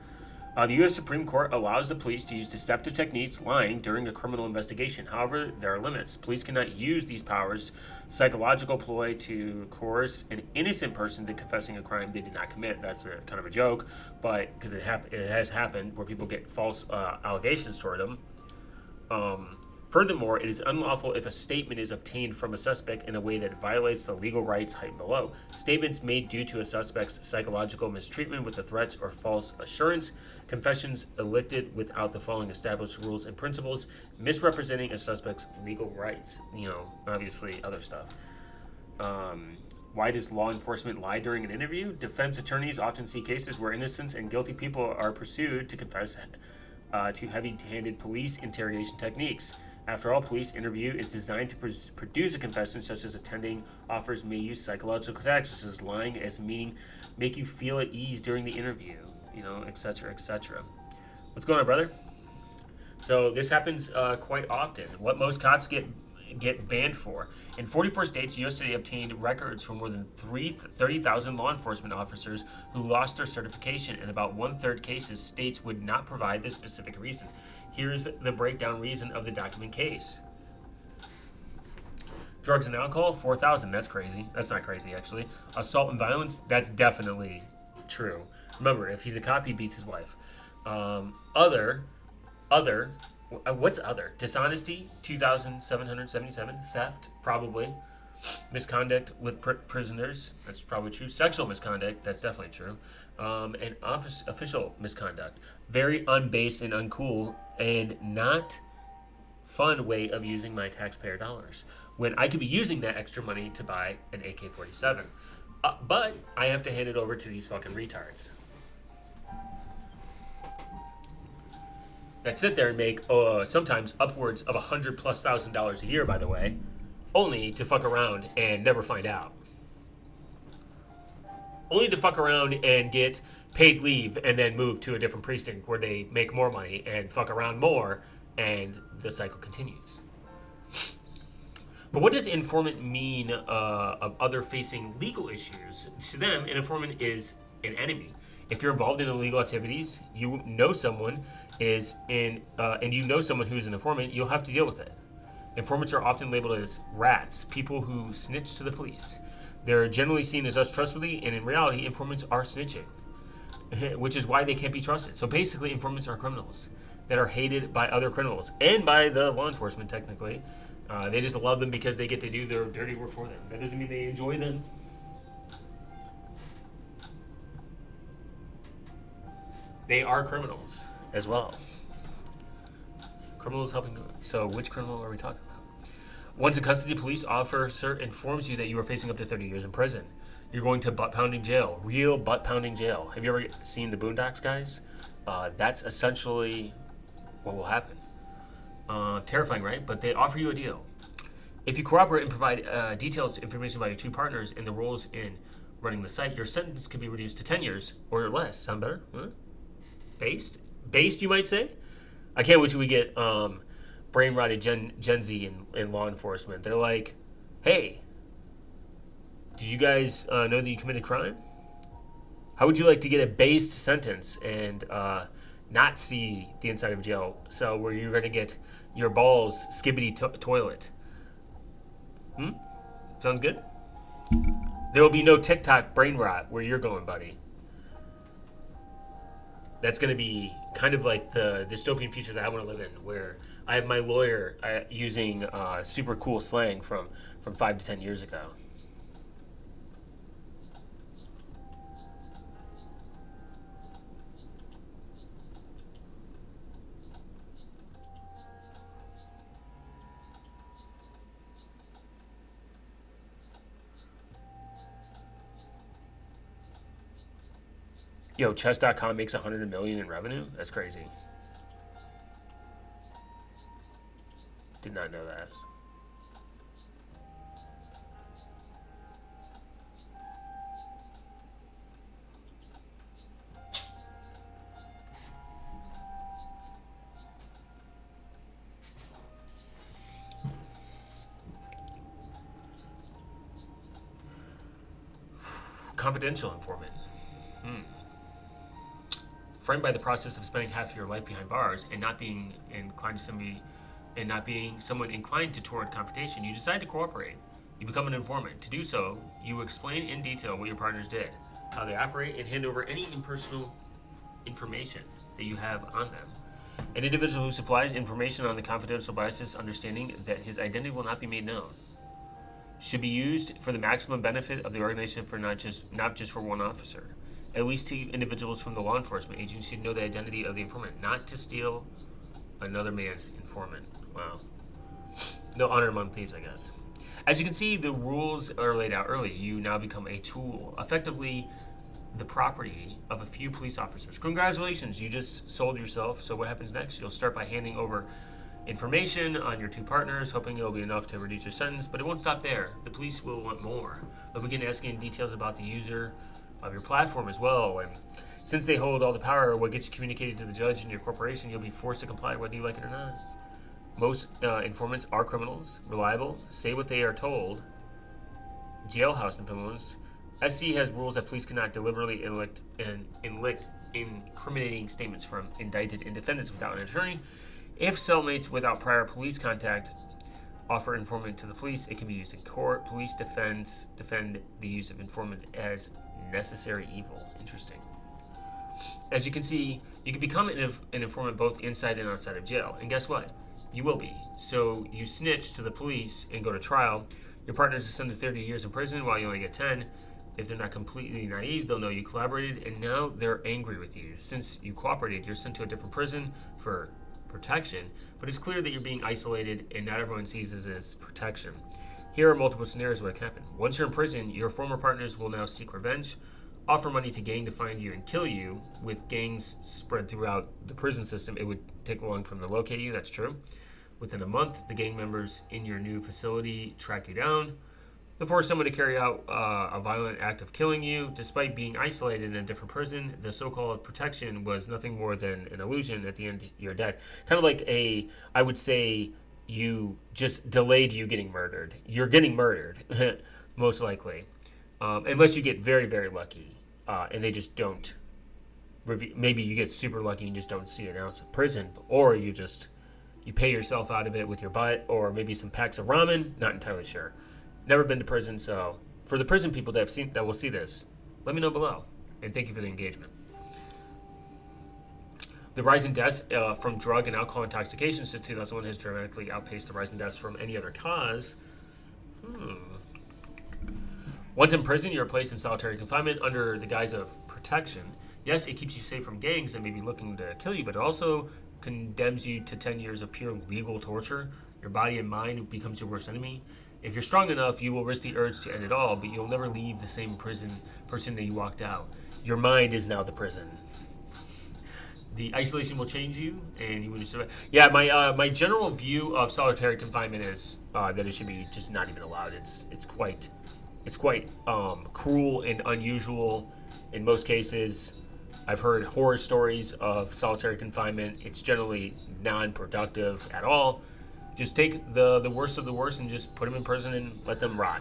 The U.S. Supreme Court allows the police to use deceptive techniques lying during a criminal investigation. However, there are limits. Police cannot use these powers, psychological ploy, to coerce an innocent person to confessing a crime they did not commit. That's kind of a joke, but because it has happened where people get false allegations toward them. Furthermore, it is unlawful if a statement is obtained from a suspect in a way that violates the legal rights heightened below. Statements made due to a suspect's psychological mistreatment with the threats or false assurance, confessions elicited without the following established rules and principles, misrepresenting a suspect's legal rights. Obviously other stuff. Why does law enforcement lie during an interview? Defense attorneys often see cases where innocent and guilty people are pursued to confess to heavy-handed police interrogation techniques. After all, police interview is designed to produce a confession, such as attending offers may use psychological tactics, such as lying as meaning make you feel at ease during the interview, etc., etc. What's going on, brother? So this happens quite often. What most cops get banned for. In 44 states, U.S. Today obtained records from more than 30,000 law enforcement officers who lost their certification. In about one-third cases, states would not provide the specific reason. Here's the breakdown reason of the document case. Drugs and alcohol, 4,000. That's crazy. That's not crazy, actually. Assault and violence, that's definitely true. Remember, if he's a cop, he beats his wife. Other, what's other? Dishonesty, 2,777. Theft, probably. Misconduct with prisoners, that's probably true. Sexual misconduct, that's definitely true. And official misconduct. Very unbased and uncool and not fun way of using my taxpayer dollars when I could be using that extra money to buy an AK-47. But I have to hand it over to these fucking retards that sit there and make sometimes upwards of $100,000+ a year, by the way, only to fuck around and never find out. Only to fuck around and get paid leave and then move to a different precinct where they make more money and fuck around more, and the cycle continues. But what does informant mean of other facing legal issues? To them, an informant is an enemy. If you're involved in illegal activities, you know someone is in, and you know someone who's an informant, you'll have to deal with it. Informants are often labeled as rats, people who snitch to the police. They're generally seen as untrustworthy, and in reality, informants are snitching, which is why they can't be trusted. So basically, informants are criminals that are hated by other criminals and by the law enforcement, technically. They just love them because they get to do their dirty work for them. That doesn't mean they enjoy them. They are criminals as well. Criminals helping. So which criminal are we talking about? Once in custody, a police officer informs you that you are facing up to 30 years in prison. You're going to butt-pounding jail. Real butt-pounding jail. Have you ever seen the Boondocks, guys? That's essentially what will happen. Terrifying, right? But they offer you a deal. If you cooperate and provide details information about your two partners and the roles in running the site, your sentence could be reduced to 10 years or less. Sound better? Huh? Based, you might say? I can't wait till we get brain-rotted Gen Z in law enforcement. They're like, hey, did you guys know that you committed crime? How would you like to get a based sentence and not see the inside of jail cell where you're going to get your balls skibbity toilet? Sounds good? There will be no TikTok brain rot where you're going, buddy. That's going to be kind of like the dystopian future that I want to live in, where I have my lawyer using super cool slang from 5 to 10 years ago. Yo, chess.com makes $100 million in revenue? That's crazy. Did not know that. confidential informant. Frightened by the process of spending half your life behind bars and not being inclined to somebody, and not being someone inclined toward confrontation, you decide to cooperate. You become an informant. To do so, you explain in detail what your partners did, how they operate, and hand over any impersonal information that you have on them. An individual who supplies information on the confidential basis, understanding that his identity will not be made known, should be used for the maximum benefit of the organization, for not just for one officer. At least 2 individuals from the law enforcement agency should know the identity of the informant, not to steal another man's informant. Wow. No honor among thieves, I guess. As you can see, the rules are laid out early. You now become a tool, effectively the property of a few police officers. Congratulations, you just sold yourself. So what happens next? You'll start by handing over information on your 2 partners, hoping it'll be enough to reduce your sentence, but it won't stop there. The police will want more. They'll begin asking details about the user of your platform as well, and since they hold all the power, what gets communicated to the judge in your corporation, you'll be forced to comply whether you like it or not. Most informants are criminals, reliable, say what they are told, jailhouse informants. SC has rules that police cannot deliberately inflict incriminating statements from indicted defendants without an attorney. If cellmates without prior police contact offer informant to the police, it can be used in court. Police defend the use of informant as necessary evil. Interesting. As you can see, you can become an informant both inside and outside of jail. And guess what? You will be. So you snitch to the police and go to trial. Your partners are sentenced to 30 years in prison while you only get 10. If they're not completely naive, they'll know you collaborated, and now they're angry with you. Since you cooperated, you're sent to a different prison for protection, but it's clear that you're being isolated and not everyone sees this as protection. Here are multiple scenarios what can happen. Once you're in prison, your former partners will now seek revenge, offer money to gang to find you and kill you. With gangs spread throughout the prison system, it would take long for them to locate you. That's true. Within a month, the gang members in your new facility track you down. They'll force someone to carry out a violent act of killing you. Despite being isolated in a different prison, the so-called protection was nothing more than an illusion. At the end, you're dead. Kind of like I would say, you just delayed you getting murdered. You're getting murdered, most likely. Unless you get very, very lucky, and they just don't. Maybe you get super lucky and just don't see an ounce of prison, or you pay yourself out of it with your butt, or maybe some packs of ramen. Not entirely sure. Never been to prison, so for the prison people that will see this, let me know below, and thank you for the engagement. The rise in deaths from drug and alcohol intoxication since 2001 has dramatically outpaced the rise in deaths from any other cause. Once in prison, you're placed in solitary confinement under the guise of protection. Yes, it keeps you safe from gangs that may be looking to kill you, but it also condemns you to 10 years of pure legal torture. Your body and mind becomes your worst enemy. If you're strong enough, you will risk the urge to end it all, but you'll never leave the same person that you walked out. Your mind is now the prison. The isolation will change you, and you will just survive. Yeah, my general view of solitary confinement is that it should be just not even allowed. It's quite cruel and unusual in most cases. I've heard horror stories of solitary confinement. It's generally non-productive at all. Just take the worst of the worst and just put them in prison and let them rot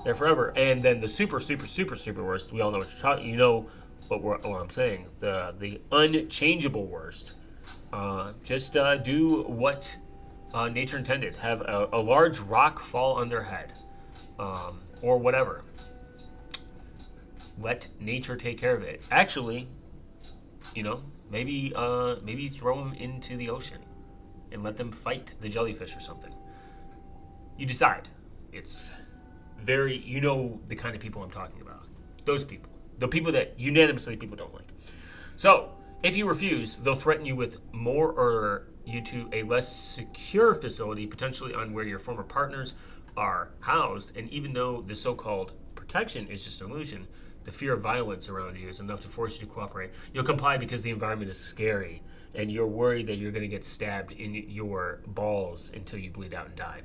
there forever. And then the super worst, we all know what you're talking. You know what I'm saying. The unchangeable worst. Just do what nature intended. Have a large rock fall on their head, or whatever. Let nature take care of it. Actually, maybe throw them into the ocean and let them fight the jellyfish or something. You decide. It's very, the kind of people I'm talking about. Those people. The people that unanimously people don't like. So, if you refuse, they'll threaten you with more or you to a less secure facility, potentially on where your former partners are housed. And even though the so-called protection is just an illusion, the fear of violence around you is enough to force you to cooperate. You'll comply because the environment is scary, and you're worried that you're going to get stabbed in your balls until you bleed out and die.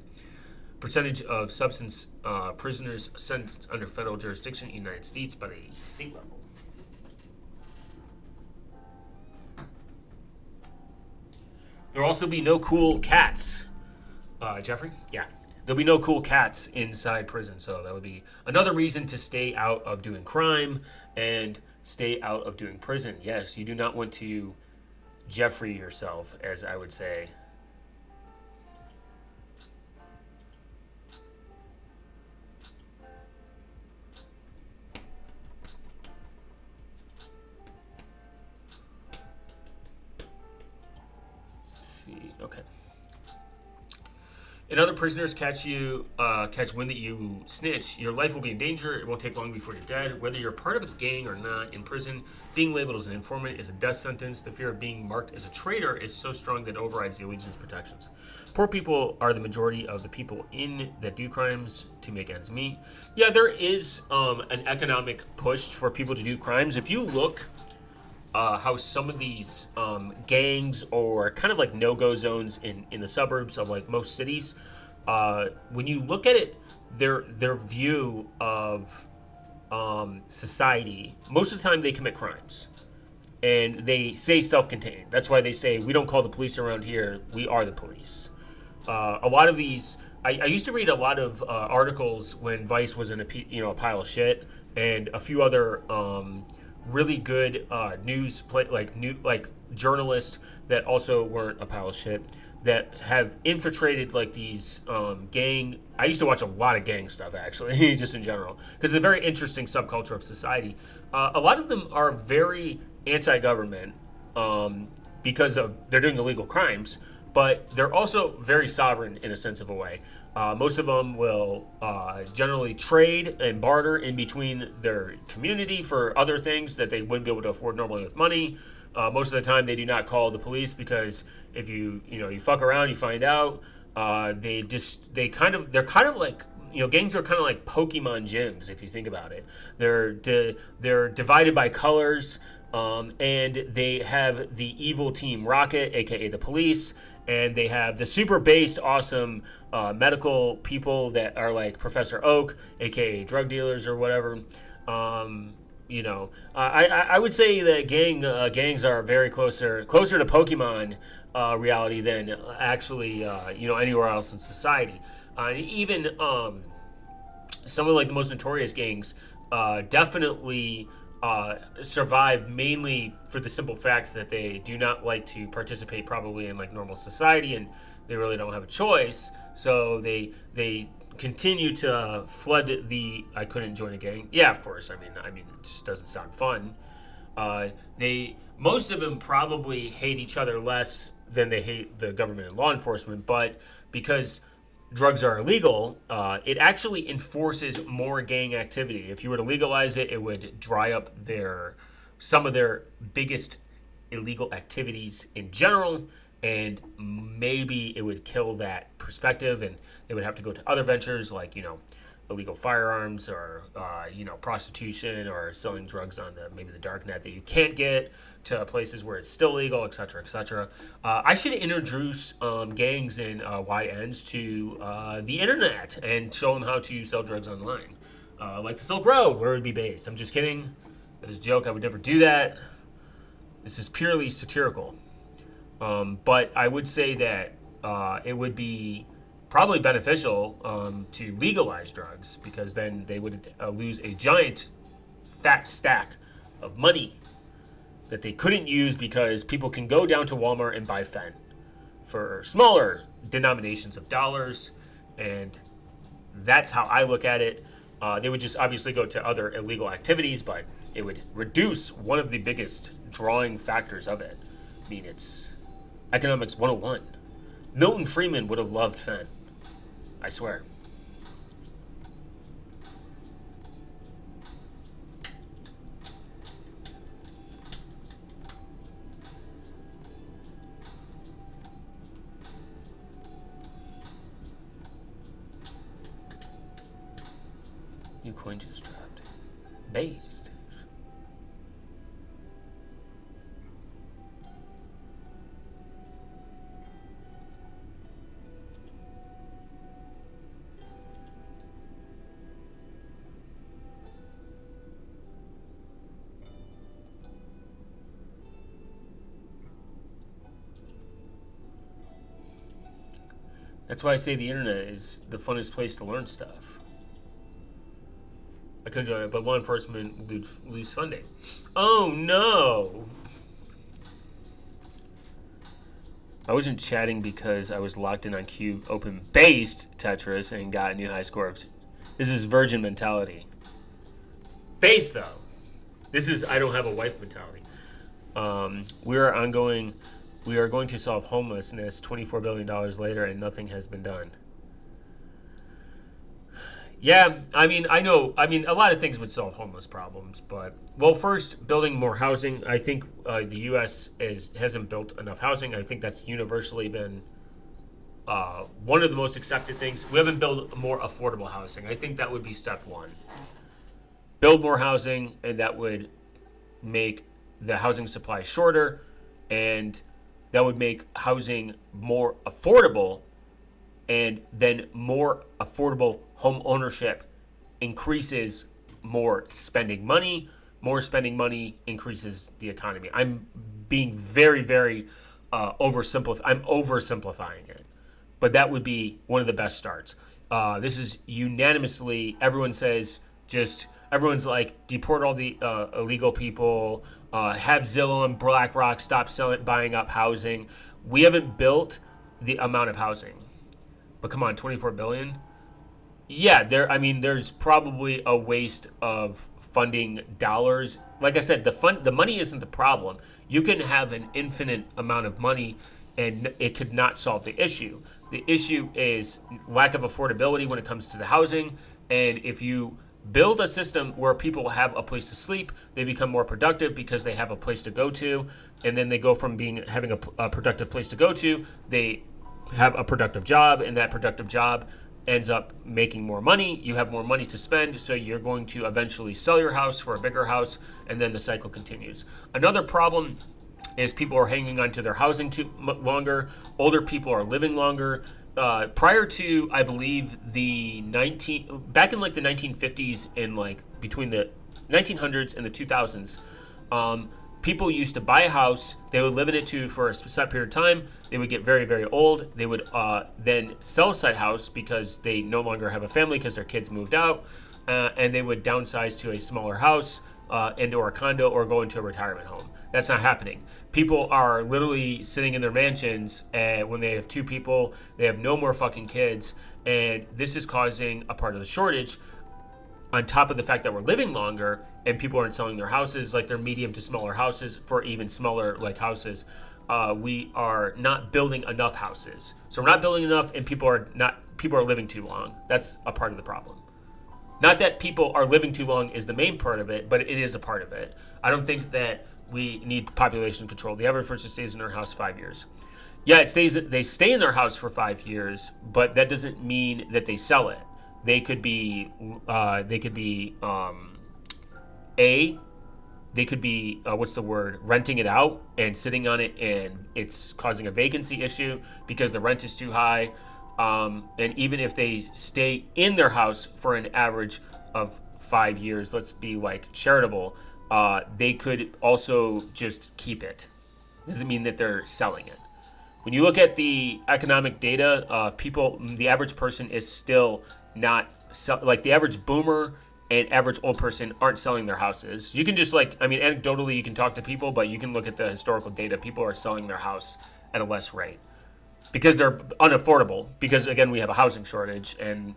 Percentage of substance prisoners sentenced under federal jurisdiction in the United States by the state level. There will also be no cool cats. Jeffrey? Yeah. there'll be no cool cats inside prison. So that would be another reason to stay out of doing crime and stay out of doing prison. Yes, you do not want to Jeffrey yourself, as I would say. Let's see. Okay. And other prisoners catch wind that you snitch, your life will be in danger. It won't take long before you're dead. Whether you're part of a gang or not, in prison, being labeled as an informant is a death sentence. The fear of being marked as a traitor is so strong that it overrides the allegiance protections. Poor people are the majority of the people in that do crimes to make ends meet. Yeah, there is an economic push for people to do crimes. If you look how some of these gangs or kind of like no-go zones in the suburbs of like most cities, when you look at it, their view of society, most of the time they commit crimes. And they say self-contained. That's why they say, we don't call the police around here, we are the police. A lot of these, I used to read a lot of articles when Vice was in a pile of shit, and a few other really good journalists that also weren't a pile of shit that have infiltrated like these gang. I used to watch a lot of gang stuff actually, just in general, because it's a very interesting subculture of society. A lot of them are very anti-government because of they're doing illegal crimes, but they're also very sovereign in a sense of a way. Most of them will generally trade and barter in between their community for other things that they wouldn't be able to afford normally with money. Most of the time, they do not call the police because if you fuck around, you find out. They're kind of like gangs are kind of like Pokemon gyms if you think about it. They're divided by colors, and they have the evil Team Rocket, aka the police. And they have the super based, awesome medical people that are like Professor Oak, aka drug dealers or whatever. I would say that gangs are very closer to Pokemon reality than actually anywhere else in society. Even some of like the most notorious gangs definitely survive mainly for the simple fact that they do not like to participate probably in like normal society, and they really don't have a choice. So they continue to flood the I couldn't join a gang. Yeah, of course. I mean, it just doesn't sound fun. Most of them probably hate each other less than they hate the government and law enforcement, but because drugs are illegal, it actually enforces more gang activity. If you were to legalize it, it would dry up some of their biggest illegal activities in general, and maybe it would kill that perspective, and they would have to go to other ventures like illegal firearms or prostitution or selling drugs on maybe the dark net that you can't get to places where it's still legal, etc., etc. I should introduce gangs and YNs to the internet and show them how to sell drugs online, like the Silk Road, where it would be based. I'm just kidding. That is a joke. I would never do that. This is purely satirical. But I would say that it would be probably beneficial to legalize drugs, because then they would lose a giant fat stack of money that they couldn't use because people can go down to Walmart and buy fent for smaller denominations of dollars, and that's how I look at it. They would just obviously go to other illegal activities, but it would reduce one of the biggest drawing factors of it. I mean, it's economics 101. Milton Friedman would have loved fent. I swear. New coin just dropped. Based. That's why I say the internet is the funnest place to learn stuff. I couldn't join it, but law enforcement lose funding. Oh no! I wasn't chatting because I was locked in on Cube Open based Tetris and got a new high score of. This is virgin mentality. Base though. This is I don't have a wife mentality. We are going to solve homelessness $24 billion later and nothing has been done. Yeah, I mean, I know. I mean, a lot of things would solve homeless problems, but well, first, building more housing. I think the U.S. hasn't built enough housing. I think that's universally been one of the most accepted things. We haven't built more affordable housing. I think that would be step one. Build more housing, and that would make the housing supply shorter, and that would make housing more affordable. And then more affordable home ownership increases more spending money. More spending money increases the economy. I'm being very, very oversimplifying. I'm oversimplifying it, but that would be one of the best starts. This is unanimously. Everyone's like deport all the illegal people. Have Zillow and BlackRock stop buying up housing. We haven't built the amount of housing. But come on, 24 billion? Yeah, there's probably a waste of funding dollars. Like I said, the money isn't the problem. You can have an infinite amount of money and it could not solve the issue. The issue is lack of affordability when it comes to the housing. And if you build a system where people have a place to sleep, they become more productive because they have a place to go to, and then they go from having a productive place to go to, they have a productive job, and that productive job ends up making more money. You have more money to spend, so you're going to eventually sell your house for a bigger house, and then the cycle continues. Another problem is people are hanging on to their housing too longer. Older people are living longer. Prior to, I believe, back in like the 1950s and like between the 1900s and the 2000s, people used to buy a house. They would live in it for a set period of time. They would get very, very old. They would then sell said house because they no longer have a family because their kids moved out, and they would downsize to a smaller house or a condo or go into a retirement home. That's not happening. People are literally sitting in their mansions when they have two people. They have no more fucking kids, and this is causing a part of the shortage. On top of the fact that we're living longer and people aren't selling their houses, like their medium to smaller houses, for even smaller like houses, we are not building enough houses. So we're not building enough, and people are living too long. That's a part of the problem. Not that people are living too long is the main part of it, but it is a part of it. I don't think that we need population control. The average person stays in their house 5 years. Yeah, they stay in their house for 5 years, but that doesn't mean that they sell it. They could be renting it out and sitting on it, and it's causing a vacancy issue because the rent is too high. And even if they stay in their house for an average of 5 years, let's be like charitable, they could also just keep it. Doesn't mean that they're selling it. When you look at the economic data, the average person is still not like the average boomer and average old person aren't selling their houses. You can just anecdotally you can talk to people, but you can look at the historical data. People are selling their house at a less rate because they're unaffordable. Because again, we have a housing shortage, and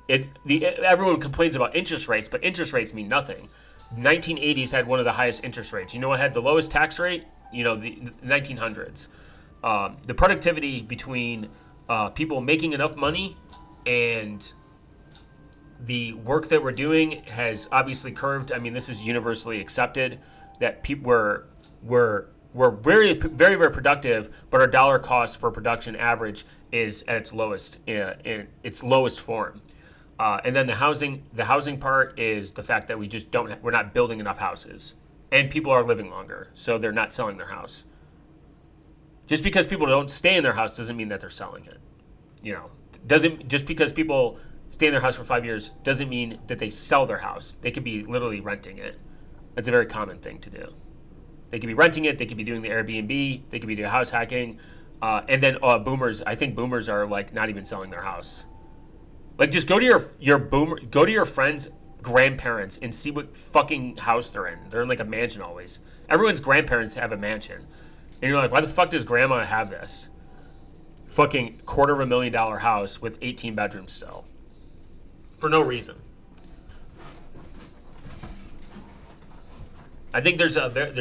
everyone complains about interest rates, but interest rates mean nothing. 1980s had one of the highest interest rates. You know what had the lowest tax rate? The 1900s. The productivity between people making enough money and the work that we're doing has obviously curved. I mean, this is universally accepted that people we're very, very, very productive, but our dollar cost for production average is at its lowest in its lowest form. And then the housing part is the fact that we're not building enough houses, and people are living longer, so they're not selling their house. Just because people don't stay in their house doesn't mean that they're selling it. Just because people stay in their house for 5 years doesn't mean that they sell their house. They could be literally renting it. That's a very common thing to do. They could be renting it. They could be doing the Airbnb. They could be doing house hacking. And then boomers, I think boomers are like not even selling their house. Like, just go to go to your friends' grandparents and see what fucking house they're in. They're in like a mansion always. Everyone's grandparents have a mansion, and you're like, why the fuck does grandma have this? Fucking $250,000 house with 18 bedrooms still, for no reason. I think there's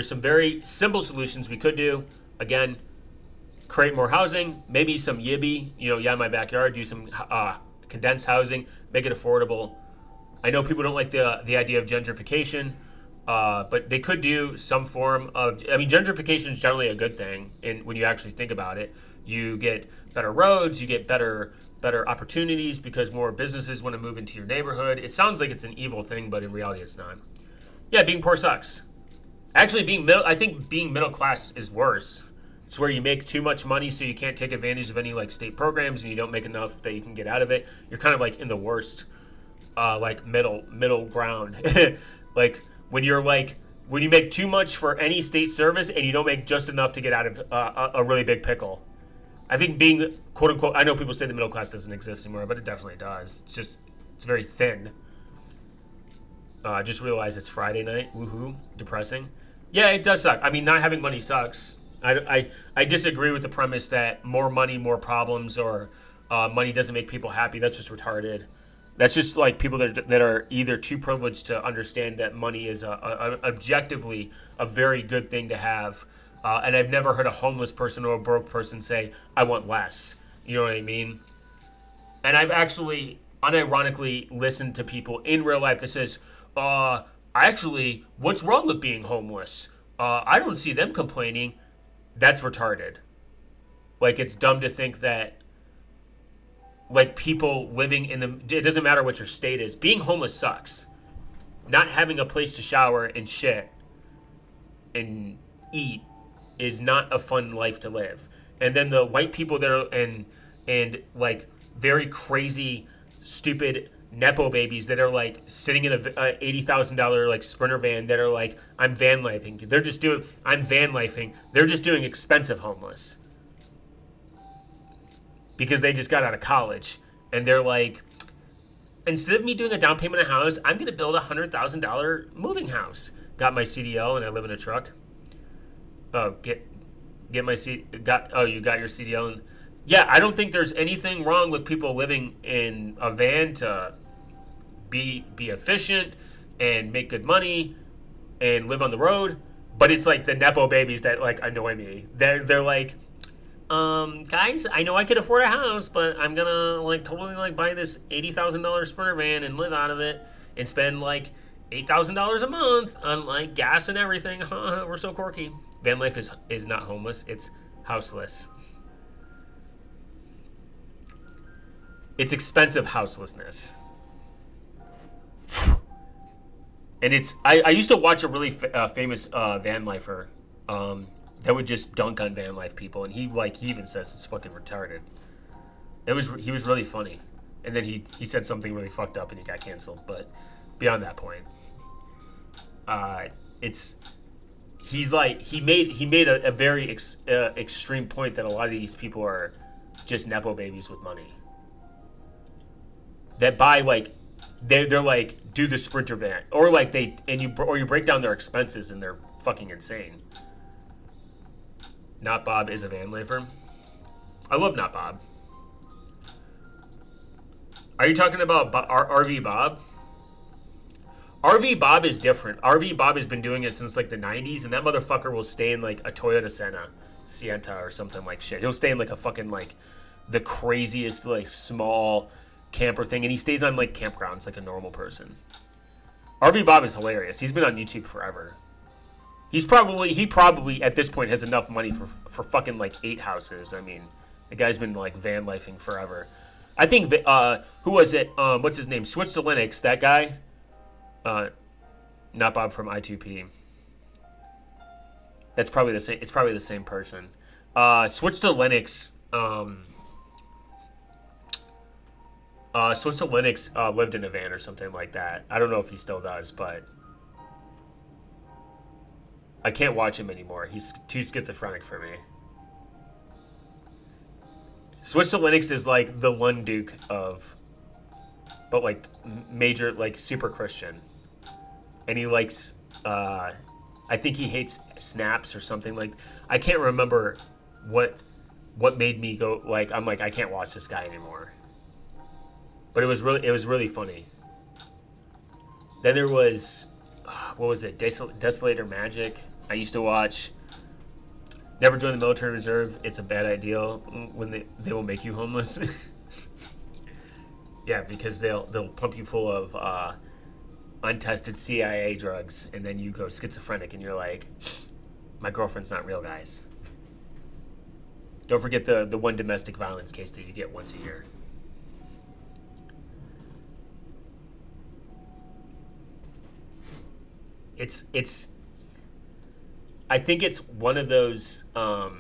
some very simple solutions we could do. Again, create more housing, maybe some YIBI, in my backyard, do some condensed housing, make it affordable. I know people don't like the idea of gentrification, but they could do some form of. I mean, gentrification is generally a good thing, and when you actually think about it, you get better roads, you get better opportunities because more businesses want to move into your neighborhood. It sounds like it's an evil thing, but in reality, it's not. Yeah, being poor sucks. Actually, I think being middle class is worse. It's where you make too much money, so you can't take advantage of any like state programs, and you don't make enough that you can get out of it. You're kind of like in the worst, like middle ground. Like when you make too much for any state service, and you don't make just enough to get out of a really big pickle. I think being quote unquote, I know people say the middle class doesn't exist anymore, but it definitely does. It's very thin. I just realized it's Friday night. Woohoo! Depressing. Yeah, it does suck. I mean, not having money sucks. I disagree with the premise that more money, more problems, or money doesn't make people happy. That's just retarded. That's just like people that are either too privileged to understand that money is objectively a very good thing to have. And I've never heard a homeless person or a broke person say, I want less. You know what I mean? And I've actually unironically listened to people in real life that says, actually, what's wrong with being homeless? I don't see them complaining. That's retarded. Like, it's dumb to think that, like, people living it doesn't matter what your state is. Being homeless sucks. Not having a place to shower and shit and eat is not a fun life to live. And then the white people that are, and like, very crazy, stupid Nepo babies that are like sitting in a $80,000 like Sprinter van that are like, I'm van lifing. I'm van lifing. They're just doing expensive homeless because they just got out of college, and they're like, instead of me doing a down payment on a house, I'm gonna build $100,000 moving house. Got my CDL and I live in a truck. Oh, get my you got your CDL and. Yeah, I don't think there's anything wrong with people living in a van to be efficient and make good money and live on the road. But it's like the Nepo babies that like annoy me. They're like, guys, I know I could afford a house, but I'm gonna like totally like buy this $80,000 Sprinter van and live out of it and spend like $8,000 a month on like gas and everything. We're so quirky. Van life is not homeless. It's houseless. It's expensive houselessness. And I used to watch a really famous van lifer that would just dunk on van life people, and he even says it's fucking retarded. He was really funny, and then he said something really fucked up and he got canceled. But beyond that point, he made a very extreme point that a lot of these people are just Nepo babies with money. That buy like they're like do the Sprinter van, or like you break down their expenses and they're fucking insane. Not Bob is a van lifer. I love Not Bob. Are you talking about RV Bob? RV Bob is different. RV Bob has been doing it since like the 90s, and that motherfucker will stay in like a Toyota Sienta or something like shit. He'll stay in like a fucking like the craziest like small camper thing, and he stays on like campgrounds like a normal person. RV Bob is hilarious. He's been on YouTube forever. He probably at this point has enough money for fucking like 8 houses. I mean, the guy's been like van lifing forever. I think who was it? What's his name? Switch to Linux. That guy. Not Bob from I2P. That's probably the same. It's probably the same person. Switch to Linux. Switch to Linux lived in a van or something like that. I don't know if he still does, but I can't watch him anymore. He's too schizophrenic for me. Switch to Linux is like the Lunduke of, but like major, like super Christian, and he likes. I think he hates snaps or something like. I can't remember what made me go like. I'm like I can't watch this guy anymore. But it was really funny. Then there was, what was it? Desolator Magic. I used to watch. Never join the military reserve. It's a bad idea when they will make you homeless. Yeah, because they'll pump you full of untested CIA drugs, and then you go schizophrenic, and you're like, my girlfriend's not real, guys. Don't forget the one domestic violence case that you get once a year. It's I think it's one of those I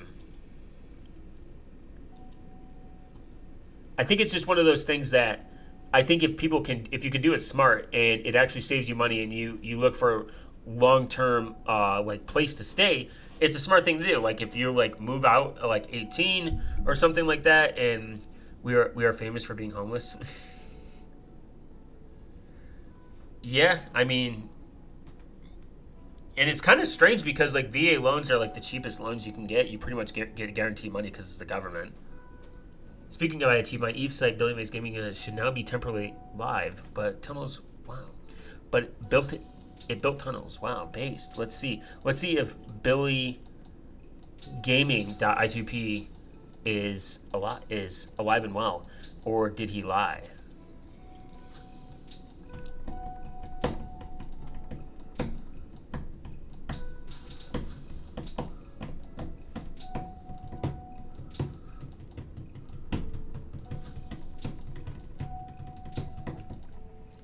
think it's just one of those things that I think if you can do it smart and it actually saves you money and you look for long term like place to stay, it's a smart thing to do. Like if you like move out at like 18 or something like that, and we are famous for being homeless. Yeah, I mean, and it's kind of strange because like VA loans are like the cheapest loans you can get. You pretty much get guaranteed money because it's the government. Speaking of IT, my Eve site, Billy Mays Gaming, should now be temporarily live, but tunnels, wow. But it built tunnels, wow, based. Let's see if Billy Gaming.I2P is alive and well, or did he lie?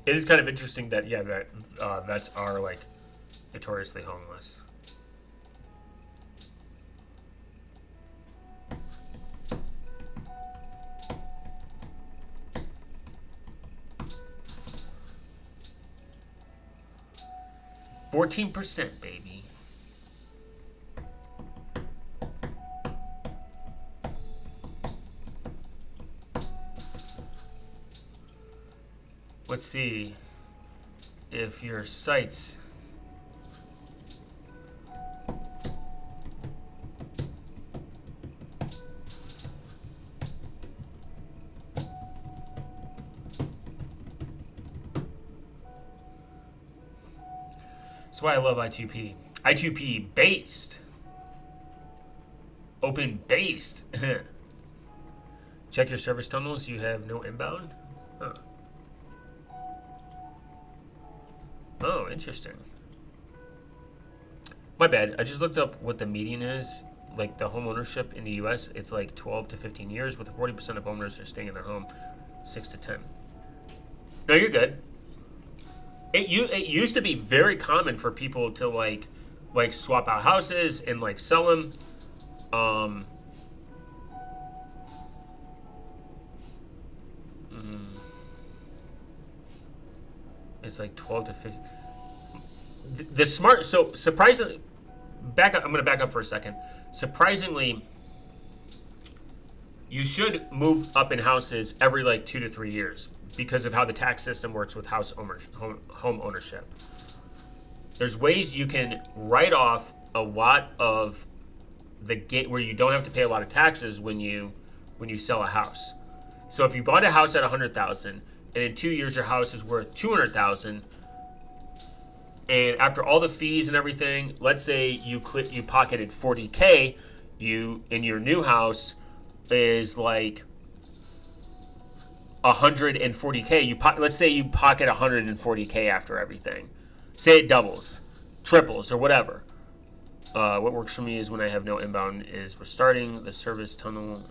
It is kind of interesting that vets are like notoriously homeless. %, baby. Let's see if your sites that's why I love I2P. I2P based. Open based. Check your service tunnels. You have no inbound. Huh. Oh, interesting. My bad. I just looked up what the median is. Like the home ownership in the U.S., it's like 12 to 15 years, with 40% of owners are staying in their home, 6 to 10. No, you're good. It used to be very common for people to like swap out houses and like sell them. It's like 12 to 15. The smart, so surprisingly, back up. I'm going to back up for a second. Surprisingly, you should move up in houses every like 2 to 3 years because of how the tax system works with home ownership. There's ways you can write off a lot of the gate where you don't have to pay a lot of taxes when you sell a house. So if you bought a house at $100,000 and in 2 years your house is worth $200,000, and after all the fees and everything, let's say you pocketed $40K, you in your new house is like $140K. Let's say you pocket $140K after everything. Say it doubles, triples, or whatever. What works for me is when I have no inbound is restarting the service tunnel.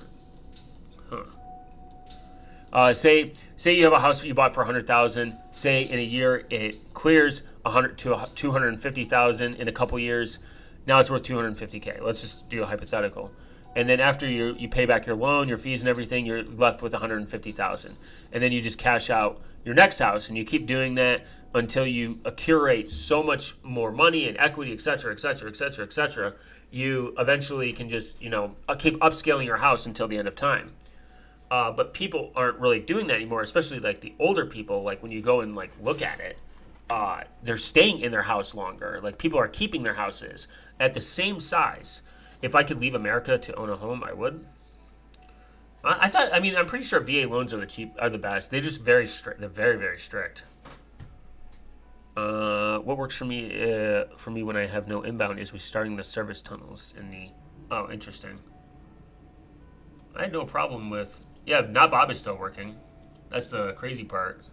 Say you have a house that you bought for $100,000. Say in a year it clears $100 to $250,000. In a couple years, now it's worth $250K. Let's just do a hypothetical. And then after you pay back your loan, your fees and everything, you're left with $150,000. And then you just cash out your next house, and you keep doing that until you accumulate so much more money and equity, et cetera, et cetera, et cetera, et cetera. You eventually can just keep upscaling your house until the end of time. But people aren't really doing that anymore, especially like the older people. Like when you go and like look at it, they're staying in their house longer. Like people are keeping their houses at the same size. If I could leave America to own a home, I would. I thought. I mean, I'm pretty sure VA loans are the best. They're just very strict. They're very very strict. What works for me when I have no inbound is restarting the service tunnels in the. Oh, interesting. I had no problem with. Yeah, not Bob is still working. That's the crazy part.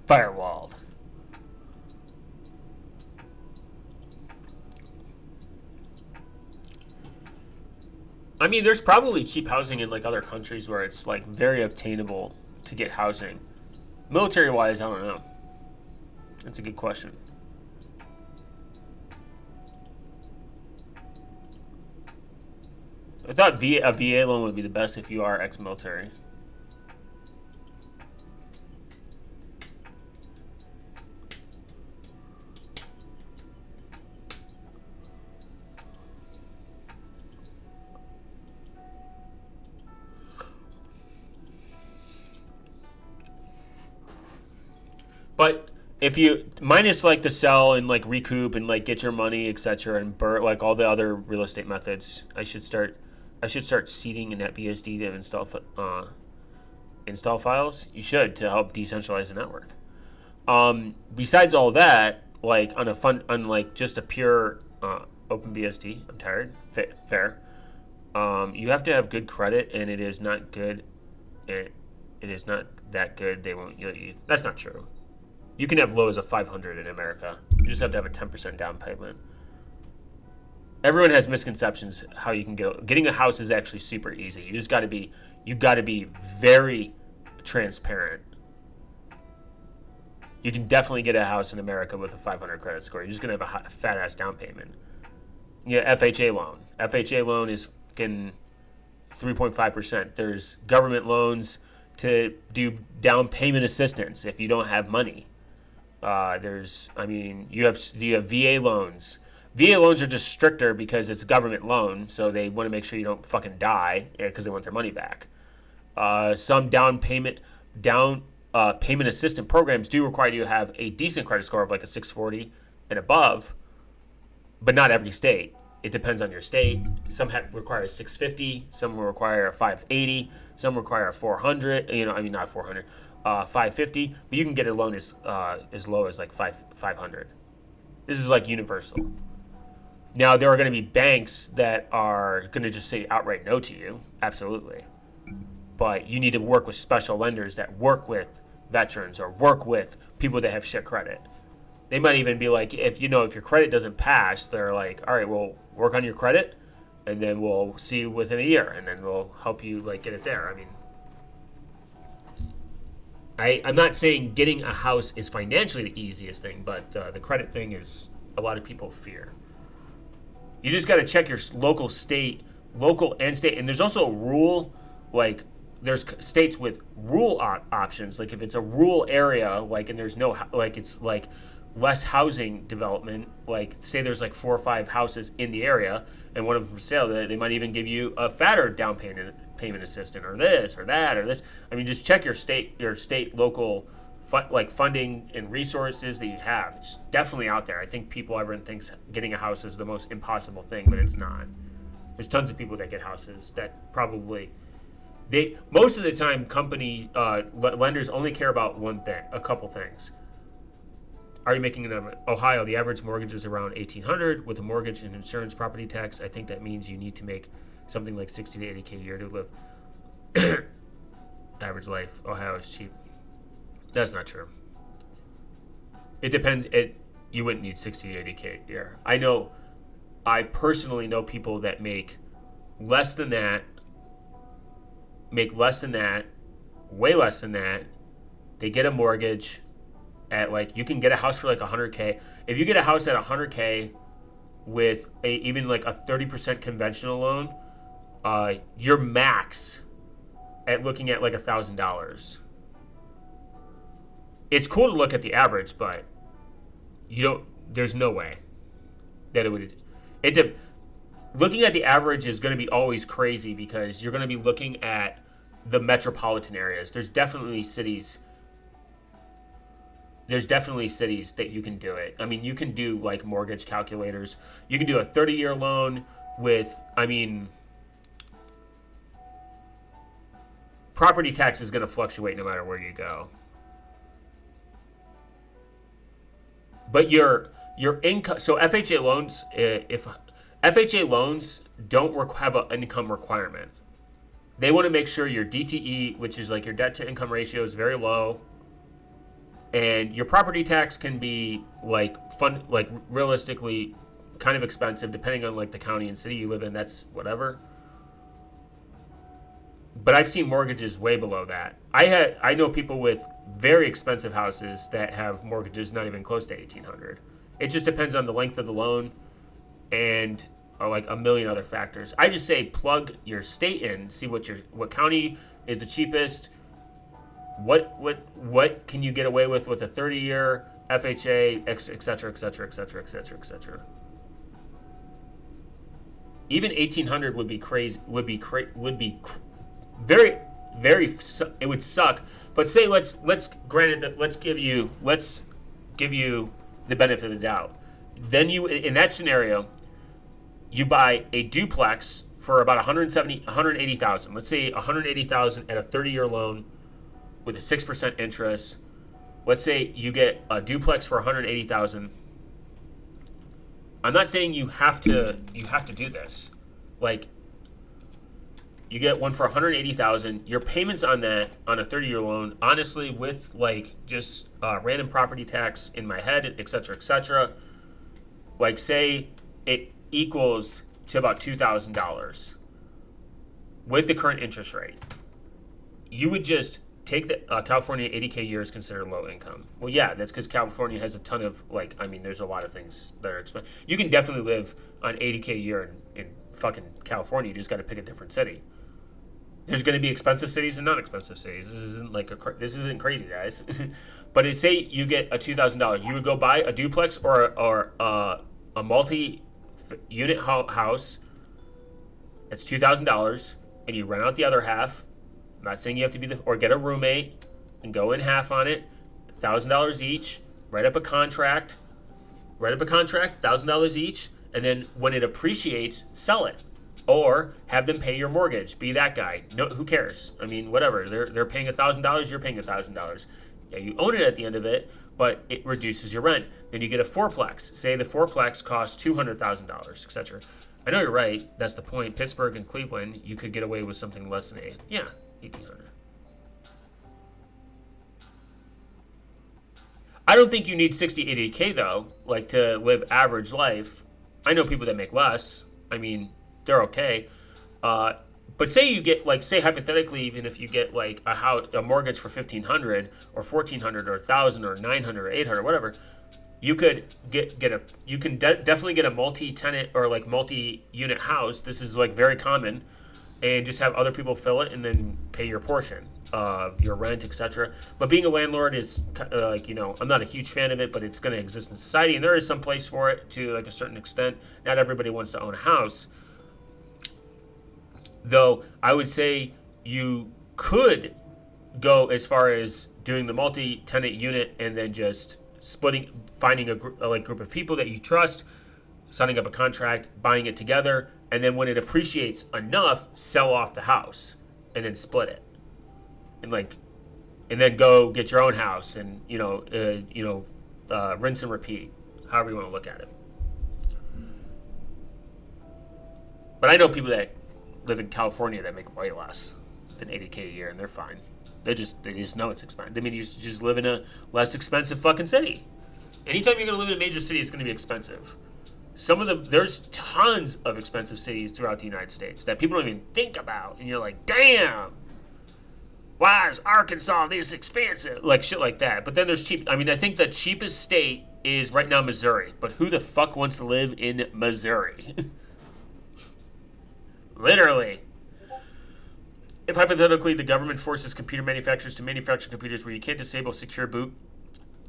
Firewalled. I mean, there's probably cheap housing in like other countries where it's like very obtainable to get housing. Military wise, I don't know. That's a good question. I thought a VA loan would be the best if you are ex-military. But if you minus like the sell and like recoup and like get your money, etc., and like all the other real estate methods, I should start seeding in NetBSD to install files. You should to help decentralize the network. Besides all that, like on like just a pure OpenBSD, I'm tired. Fair. You have to have good credit, and it is not good. It is not that good. They won't. That's not true. You can have lows of 500 in America. You just have to have a 10% down payment. Everyone has misconceptions how you can getting a house is actually super easy. You just got to be very transparent. You can definitely get a house in America with a 500 credit score. You're just going to have a fat ass down payment. Yeah, FHA loan. FHA loan is 3.5%. There's government loans to do down payment assistance if you don't have money. You have VA loans. VA loans are just stricter because it's a government loan, so they want to make sure you don't fucking die because they want their money back. Some payment assistant programs do require you to have a decent credit score of like a 640 and above, but not every state. It depends on your state. Some require a 650, some will require a 580, some require a 400. Not 400. 550, but you can get a loan as low as like 500. This is like universal. Now there are going to be banks that are going to just say outright no to you, absolutely. But you need to work with special lenders that work with veterans or work with people that have shit credit. They might even be like, if your credit doesn't pass, they're like, all right, we'll work on your credit, and then we'll see you within a year, and then we'll help you like get it there. I mean. I'm not saying getting a house is financially the easiest thing, but the credit thing is a lot of people fear. You just got to check your local and state, and there's also a rule, like there's states with rural options, like if it's a rural area, like and there's no, like it's like less housing development, like say there's like 4 or 5 houses in the area, and one of them for sale, they might even give you a fatter down payment assistant or this or that or this. I mean, just check your state local funding and resources that you have. It's definitely out there. I think everyone thinks getting a house is the most impossible thing, but it's not. There's tons of people that get houses that probably most of the time lenders only care about one thing, a couple things. Are you making in Ohio? The average mortgage is around $1,800 with a mortgage and insurance, property tax. I think that means you need to make something like 60 to 80K a year to live. Average life. Ohio is cheap. That's not true. It depends. You wouldn't need 60 to 80K a year. I personally know people that make less than that, make less than that, way less than that. They get a mortgage at like, you can get a house for like 100K. If you get a house at 100K with even like a 30% conventional loan, your max at looking at like $1,000. It's cool to look at the average, but there's no way that looking at the average is going to be always crazy because you're going to be looking at the metropolitan areas. There's definitely cities that you can do it. I mean, you can do like mortgage calculators. You can do a 30-year loan with, property tax is going to fluctuate no matter where you go. But your income, so FHA loans, if FHA loans don't have an income requirement, they want to make sure your DTE, which is like your debt to income ratio, is very low, and your property tax can be like realistically kind of expensive depending on like the county and city you live in. That's whatever. But I've seen mortgages way below that. I know people with very expensive houses that have mortgages not even close to $1,800. It just depends on the length of the loan and like a million other factors. I just say plug your state in, see what county is the cheapest. What can you get away with a 30-year FHA, et cetera, et cetera, et cetera, et cetera, et cetera. Even 1,800 would be crazy. Very, very. It would suck. But say let's give you the benefit of the doubt. Then you, in that scenario, you buy a duplex for about 180,000. Let's say 180,000 at a 30-year loan with a 6% interest. Let's say you get a duplex for 180,000. I'm not saying you have to do this. Like, you get one for 180,000. Your payments on that on a 30-year loan, honestly, with like just random property tax in my head, et cetera, like say it equals to about $2,000 with the current interest rate. You would just take the California 80K year is considered low income. Well, yeah, that's because California has a ton of there's a lot of things that are expensive. You can definitely live on 80K a year in fucking California. You just got to pick a different city. There's going to be expensive cities and non-expensive cities. This isn't crazy, guys. But say you get a $2,000, you would go buy a duplex or a multi-unit house. That's $2,000, and you rent out the other half. I'm not saying you have to be or get a roommate and go in half on it, $1,000 each. Write up a contract, $1,000 each, and then when it appreciates, sell it. Or have them pay your mortgage. Be that guy. No, who cares? I mean, whatever. They're paying $1,000. You're paying $1,000. Yeah, you own it at the end of it, but it reduces your rent. Then you get a fourplex. Say the fourplex costs $200,000, etc. I know you're right. That's the point. Pittsburgh and Cleveland, you could get away with something less than $1,800. I don't think you need 60, 80K though, like to live average life. I know people that make less. I mean, they're okay. But say you get say hypothetically, even if you get like a mortgage for $1,500 or $1,400 or $1,000 or $900 or $800, whatever, you could definitely get a multi-tenant or like multi-unit house. This is like very common, and just have other people fill it and then pay your portion of your rent, etc. But being a landlord is I'm not a huge fan of it, but it's going to exist in society, and there is some place for it to like a certain extent. Not everybody wants to own a house. Though I would say you could go as far as doing the multi-tenant unit and then just finding a group of people that you trust, signing up a contract, buying it together, and then when it appreciates enough, sell off the house and then split it, and then go get your own house and rinse and repeat, however you want to look at it. But I know people that live in California that make way less than 80K a year, and they're fine. They just know it's expensive. I mean, you just live in a less expensive fucking city. Anytime you're going to live in a major city, it's going to be expensive. there's tons of expensive cities throughout the United States that people don't even think about, and you're like, damn, why is Arkansas this expensive? Like shit like that. But then there's cheap. I mean, I think the cheapest state is right now Missouri. But who the fuck wants to live in Missouri? Literally. If hypothetically the government forces computer manufacturers to manufacture computers where you can't disable secure boot,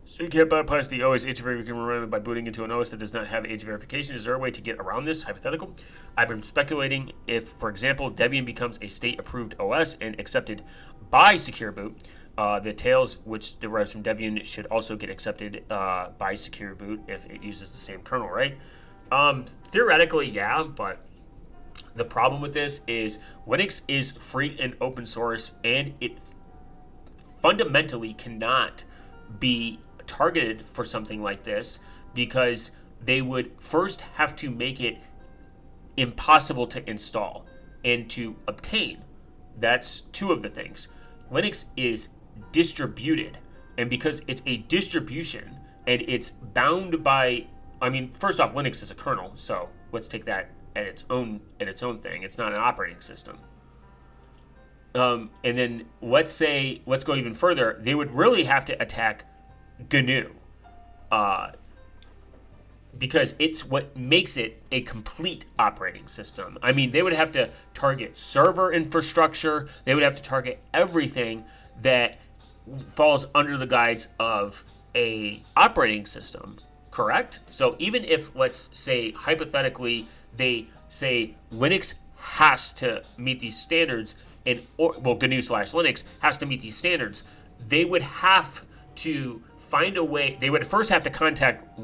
so you can't bypass the OS age verification by booting into an OS that does not have age verification, is there a way to get around this? Hypothetical. I've been speculating if, for example, Debian becomes a state-approved OS and accepted by Secure Boot, the tails which derives from Debian should also get accepted by Secure Boot if it uses the same kernel, right? Theoretically, yeah, but the problem with this is Linux is free and open source, and it fundamentally cannot be targeted for something like this because they would first have to make it impossible to install and to obtain. That's two of the things. Linux is distributed, and because it's a distribution and it's bound by, I mean, first off, Linux is a kernel, so let's take that at its own thing. It's not an operating system. And then let's go even further. They would really have to attack GNU, because it's what makes it a complete operating system. I mean, they would have to target server infrastructure. They would have to target everything that falls under the guides of a operating system, correct? So even if, let's say, hypothetically, they say Linux has to meet these standards, GNU/Linux has to meet these standards, they would have to find a way. They would first have to contact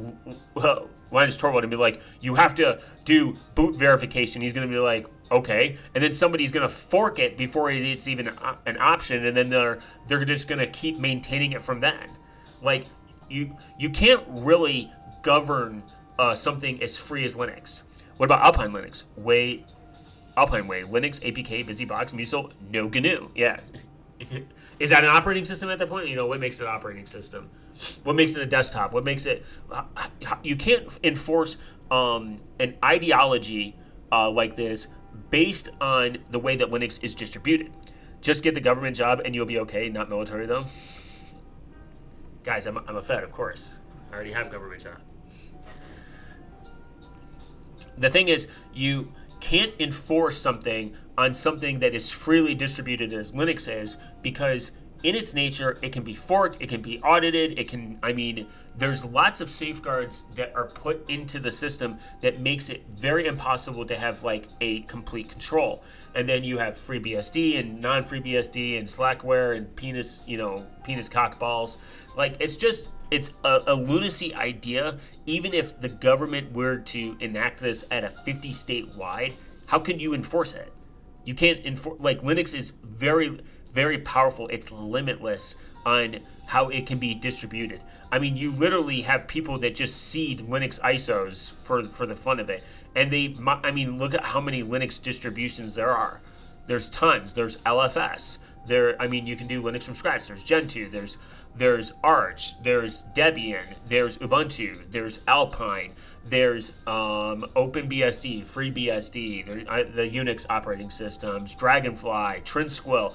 Linus Torvald and be like, you have to do boot verification. He's going to be like, okay. And then somebody's going to fork it before it's even an option, and then they're just going to keep maintaining it from then. Like, you can't really govern something as free as Linux. What about Alpine Linux? Alpine Way, Linux, APK, BusyBox, Musil, no GNU. Yeah. Is that an operating system at that point? What makes it an operating system? What makes it a desktop? What makes it... You can't enforce an ideology like this based on the way that Linux is distributed. Just get the government job and you'll be okay, not military though. Guys, I'm a Fed, of course. I already have government job. The thing is, you can't enforce something on something that is freely distributed as Linux is, because in its nature, it can be forked, it can be audited, there's lots of safeguards that are put into the system that makes it very impossible to have like a complete control. And then you have FreeBSD and non-FreeBSD and Slackware and penis cockballs. Like, it's a lunacy idea. Even if the government were to enact this at a 50 state wide, how can you enforce it? You can't enforce, like, Linux is very, very powerful. It's limitless on how it can be distributed. I mean, you literally have people that just seed Linux ISOs for the fun of it. And look at how many Linux distributions there are. There's tons. There's LFS. You can do Linux from scratch. There's Gentoo. There's Arch. There's Debian. There's Ubuntu. There's Alpine. There's OpenBSD, FreeBSD, the Unix operating systems, Dragonfly, Trinquil.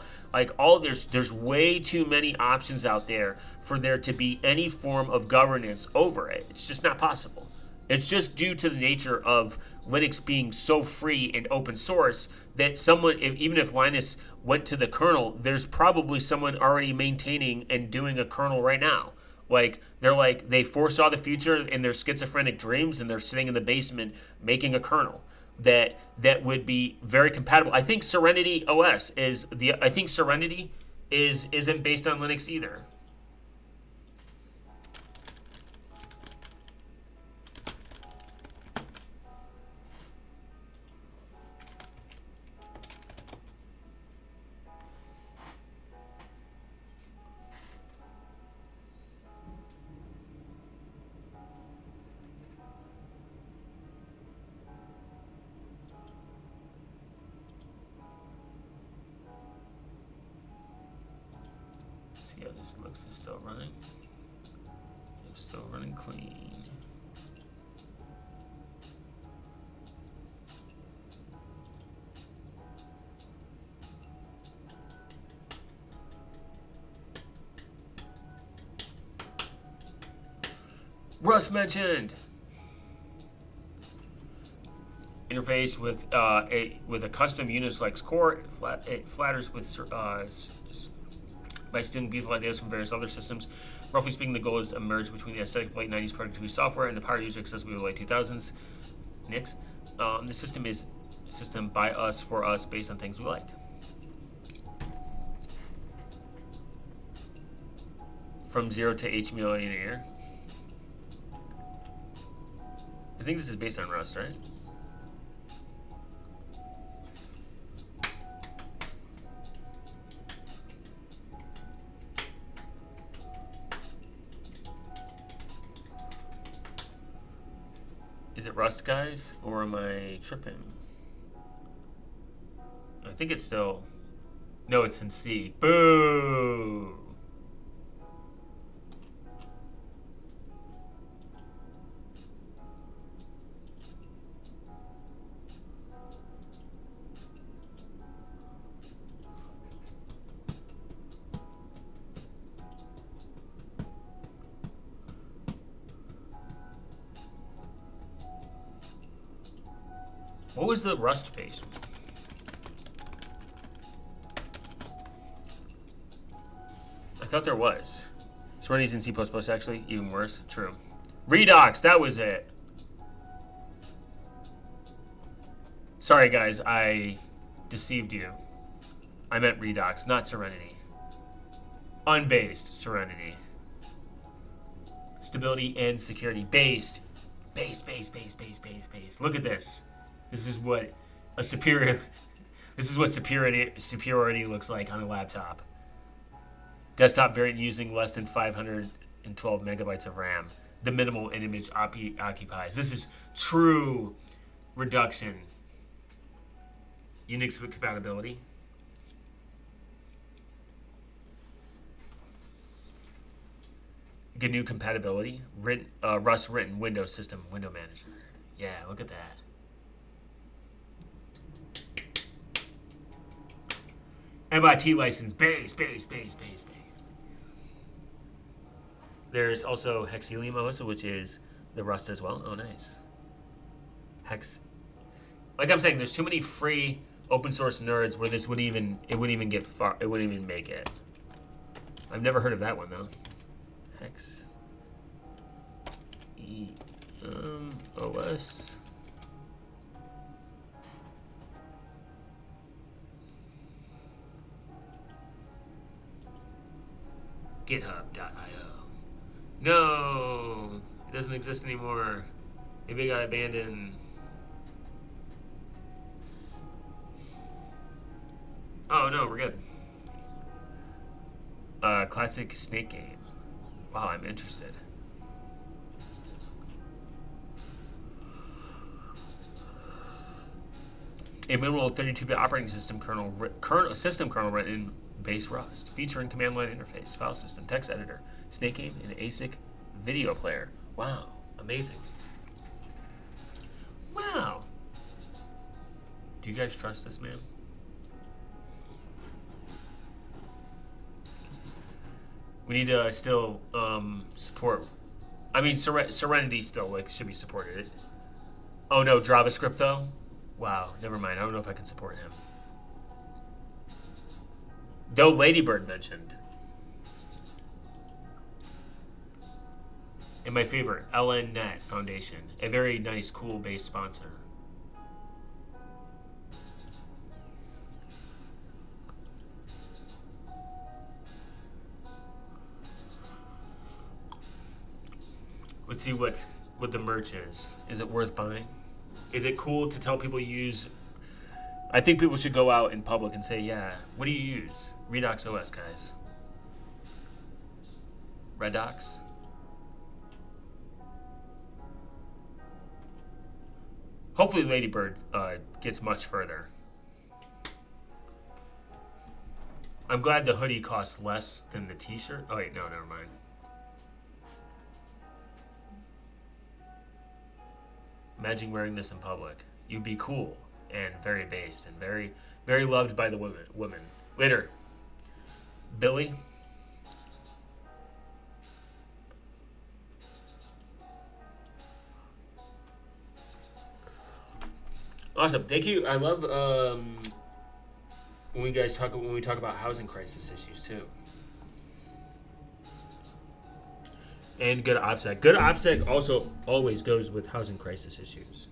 There's way too many options out there for there to be any form of governance over it. It's just not possible. It's just due to the nature of Linux being so free and open source that even if Linus went to the kernel, there's probably someone already maintaining and doing a kernel right now. They foresaw the future in their schizophrenic dreams, and they're sitting in the basement making a kernel that would be very compatible. I think Serenity OS Serenity isn't based on Linux either. See how this looks. It's still running. It's still running clean. Rust mentioned. Interface with a custom Unix-like core. It flatters with by stealing beautiful ideas from various other systems. Roughly speaking, the goal is a merge between the aesthetic of late 90s productivity software and the power user accessibility of the late 2000s. Nix. The system is a system by us, for us, based on things we like. From 0 to H million a year. I think this is based on Rust, right? Is it Rust, guys, or am I tripping? I think it's still... No, it's in C. Boo! What was the Rust face? I thought there was. Serenity's in C++, actually. Even worse. True. Redux, that was it. Sorry, guys. I deceived you. I meant Redux, not Serenity. Unbased Serenity. Stability and security. Based. Based. Look at this. This is what a superior. This is what superiority looks like on a laptop. Desktop variant using less than 512 megabytes of RAM. The minimal an image occupies. This is true reduction. Unix compatibility. GNU compatibility. Rust written Windows system window manager. Yeah, look at that. MIT license, base. There's also Hexelium OS, which is the Rust as well. Oh, nice. Hex. Like I'm saying, there's too many free open source nerds where this wouldn't even get far. It wouldn't even make it. I've never heard of that one though. Hex. OS. GitHub.io. No, it doesn't exist anymore. Maybe it got abandoned. Oh no, we're good. Classic Snake game. Wow, I'm interested. A minimal 32-bit operating system kernel written in base Rust, featuring command line interface, file system, text editor, Snake game, and ASIC video player. Wow, amazing. Wow. Do you guys trust this man? We need to still support. I mean, Serenity still should be supported. Oh no, JavaScript though. Wow, never mind. I don't know if I can support him. Though Ladybird mentioned. And my favorite, LNNet Foundation. A very nice, cool base sponsor. Let's see what the merch is. Is it worth buying? Is it cool to tell people you use... I think people should go out in public and say, yeah, what do you use? Redux OS, guys. Redux? Hopefully Ladybird gets much further. I'm glad the hoodie costs less than the t-shirt. Oh wait, no, never mind. Imagine wearing this in public. You'd be cool and very based and very, very loved by the women. Later, Billy. Awesome. Thank you. I love when we talk about housing crisis issues too. And good OPSEC. Good OPSEC also always goes with housing crisis issues.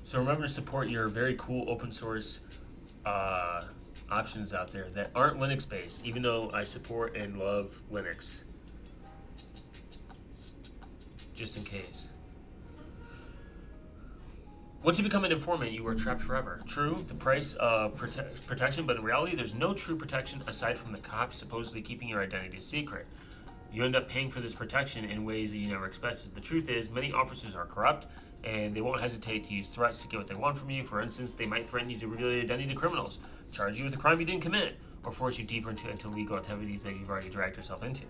So remember to support your very cool open source options out there that aren't Linux based, even though I support and love Linux. Just in case. Once you become an informant, you are trapped forever. True, the price of protection, but in reality, there's no true protection aside from the cops supposedly keeping your identity secret. You end up paying for this protection in ways that you never expected. The truth is, many officers are corrupt, and they won't hesitate to use threats to get what they want from you. For instance, they might threaten you to reveal your identity to criminals, charge you with a crime you didn't commit, or force you deeper into legal activities that you've already dragged yourself into.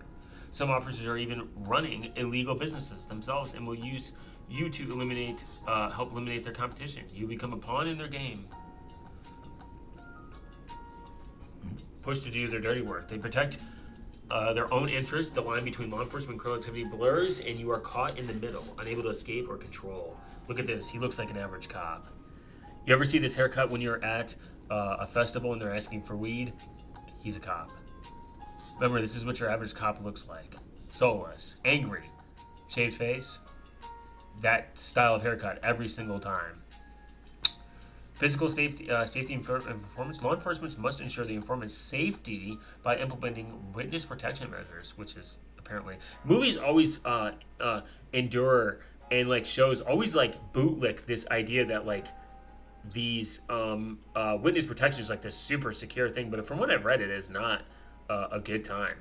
Some officers are even running illegal businesses themselves and will use you to help eliminate their competition. You become a pawn in their game. Pushed to do their dirty work. They protect their own interests. The line between law enforcement and criminal activity blurs, and you are caught in the middle, unable to escape or control. Look at this. He looks like an average cop. You ever see this haircut when you're at a festival and they're asking for weed? He's a cop. Remember, this is what your average cop looks like. Soulless, angry, shaved face. That style of haircut every single time. Physical safety and performance. Law enforcement must ensure the informant's safety by implementing witness protection measures, which is apparently movies always endure, and like shows always like bootlick this idea that like these witness protection is like this super secure thing, but from what I've read, it is not a good time.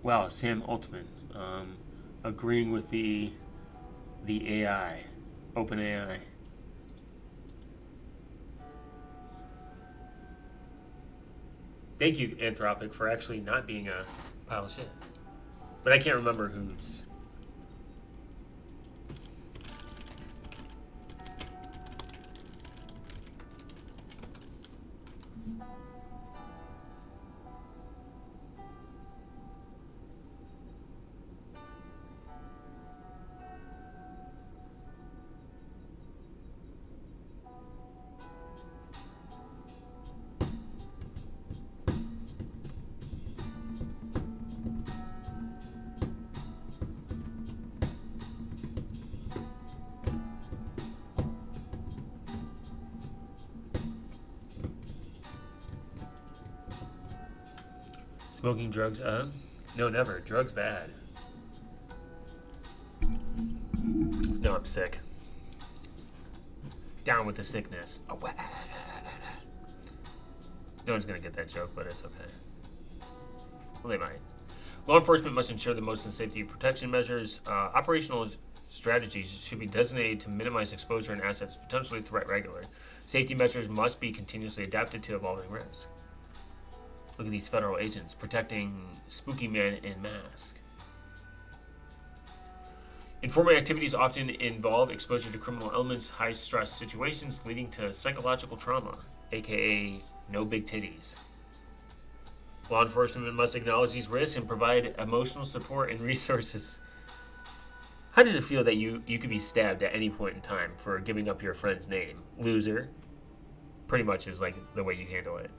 Wow, Sam Altman, agreeing with the AI, OpenAI. Thank you, Anthropic, for actually not being a pile of shit. But I can't remember who's. Smoking drugs, no, never. Drugs bad. No, I'm sick. Down with the sickness. Oh, No one's going to get that joke, but it's okay. Well, they might. Law enforcement must ensure the most safety protection measures. Operational strategies should be designated to minimize exposure and assets potentially threat regularly. Safety measures must be continuously adapted to evolving risks. Look at these federal agents protecting spooky men in mask. Informant activities often involve exposure to criminal elements, high-stress situations leading to psychological trauma, aka no big titties. Law enforcement must acknowledge these risks and provide emotional support and resources. How does it feel that you could be stabbed at any point in time for giving up your friend's name? Loser. Pretty much is like the way you handle it.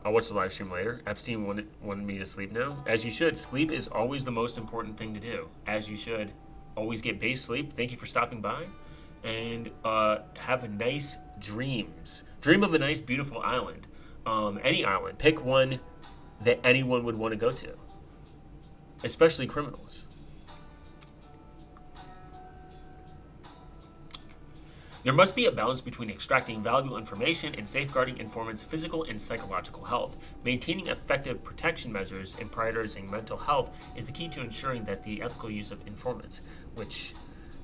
I'll watch the live stream later. Epstein wanted me to sleep now. As you should. Sleep is always the most important thing to do. As you should. Always get base sleep. Thank you for stopping by. And have nice dreams. Dream of a nice, beautiful island. Any island. Pick one that anyone would want to go to. Especially criminals. There must be a balance between extracting valuable information and safeguarding informants' physical and psychological health. Maintaining effective protection measures and prioritizing mental health is the key to ensuring that the ethical use of informants, which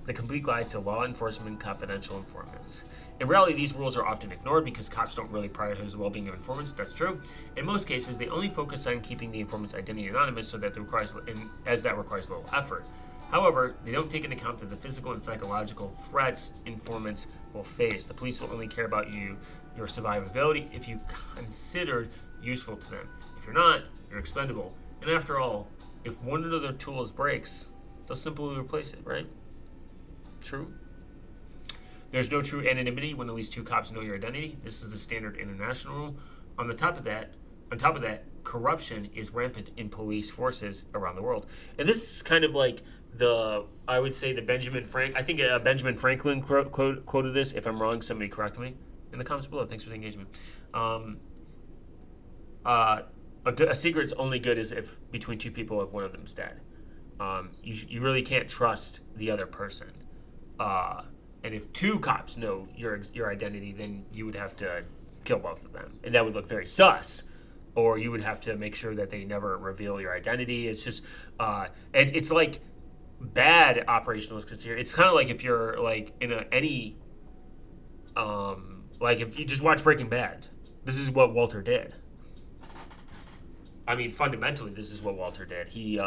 the complete guide to law enforcement confidential informants. In reality, these rules are often ignored because cops don't really prioritize the well-being of informants. That's true. In most cases, they only focus on keeping the informant's identity anonymous, so that requires little effort. However, they don't take into account the physical and psychological threats informants will face. The police will only care about your survivability if you considered useful to them. If you're not, you're expendable. And after all, if one of their tools breaks, they'll simply replace it, right? True. There's no true anonymity when at least two cops know your identity. This is the standard international rule. On top of that, corruption is rampant in police forces around the world. And this is kind of like I would say the Benjamin Franklin quoted this. If I'm wrong, somebody correct me in the comments below. Thanks for the engagement. A secret's only good as if between two people if one of them's dead. You really can't trust the other person. And if two cops know your identity, then you would have to kill both of them, and that would look very sus. Or you would have to make sure that they never reveal your identity. It's just, it's like bad operational consideration. It's kind of like if you're like in like if you just watch Breaking Bad, this is what Walter did. I mean, fundamentally, this is what Walter did. He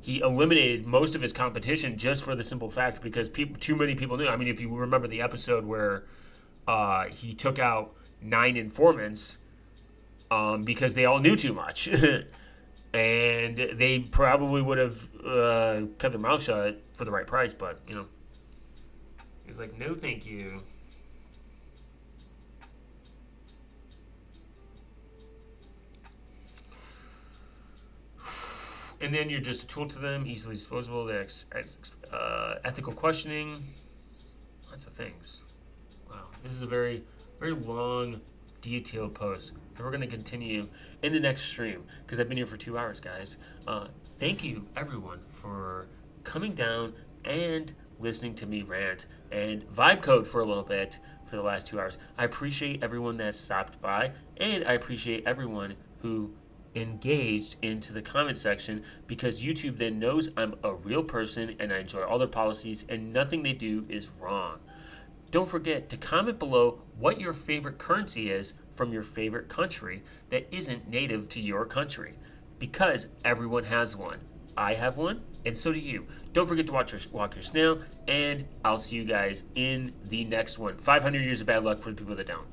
eliminated most of his competition just for the simple fact because too many people knew. I mean, if you remember the episode where he took out 9 informants because they all knew too much. And they probably would have kept their mouth shut for the right price, but, he's like, no, thank you. And then you're just a tool to them, easily disposable, ethical questioning, lots of things. Wow, this is a very, very long, detailed post. And we're going to continue in the next stream because I've been here for 2 hours, guys. Thank you, everyone, for coming down and listening to me rant and vibe code for a little bit for the last 2 hours. I appreciate everyone that stopped by, and I appreciate everyone who engaged into the comment section because YouTube then knows I'm a real person and I enjoy all their policies and nothing they do is wrong. Don't forget to comment below what your favorite currency is from your favorite country that isn't native to your country, because everyone has one. I have one, and so do you. Don't forget to walk your snail, and I'll see you guys in the next one. 500 years of bad luck for the people that don't.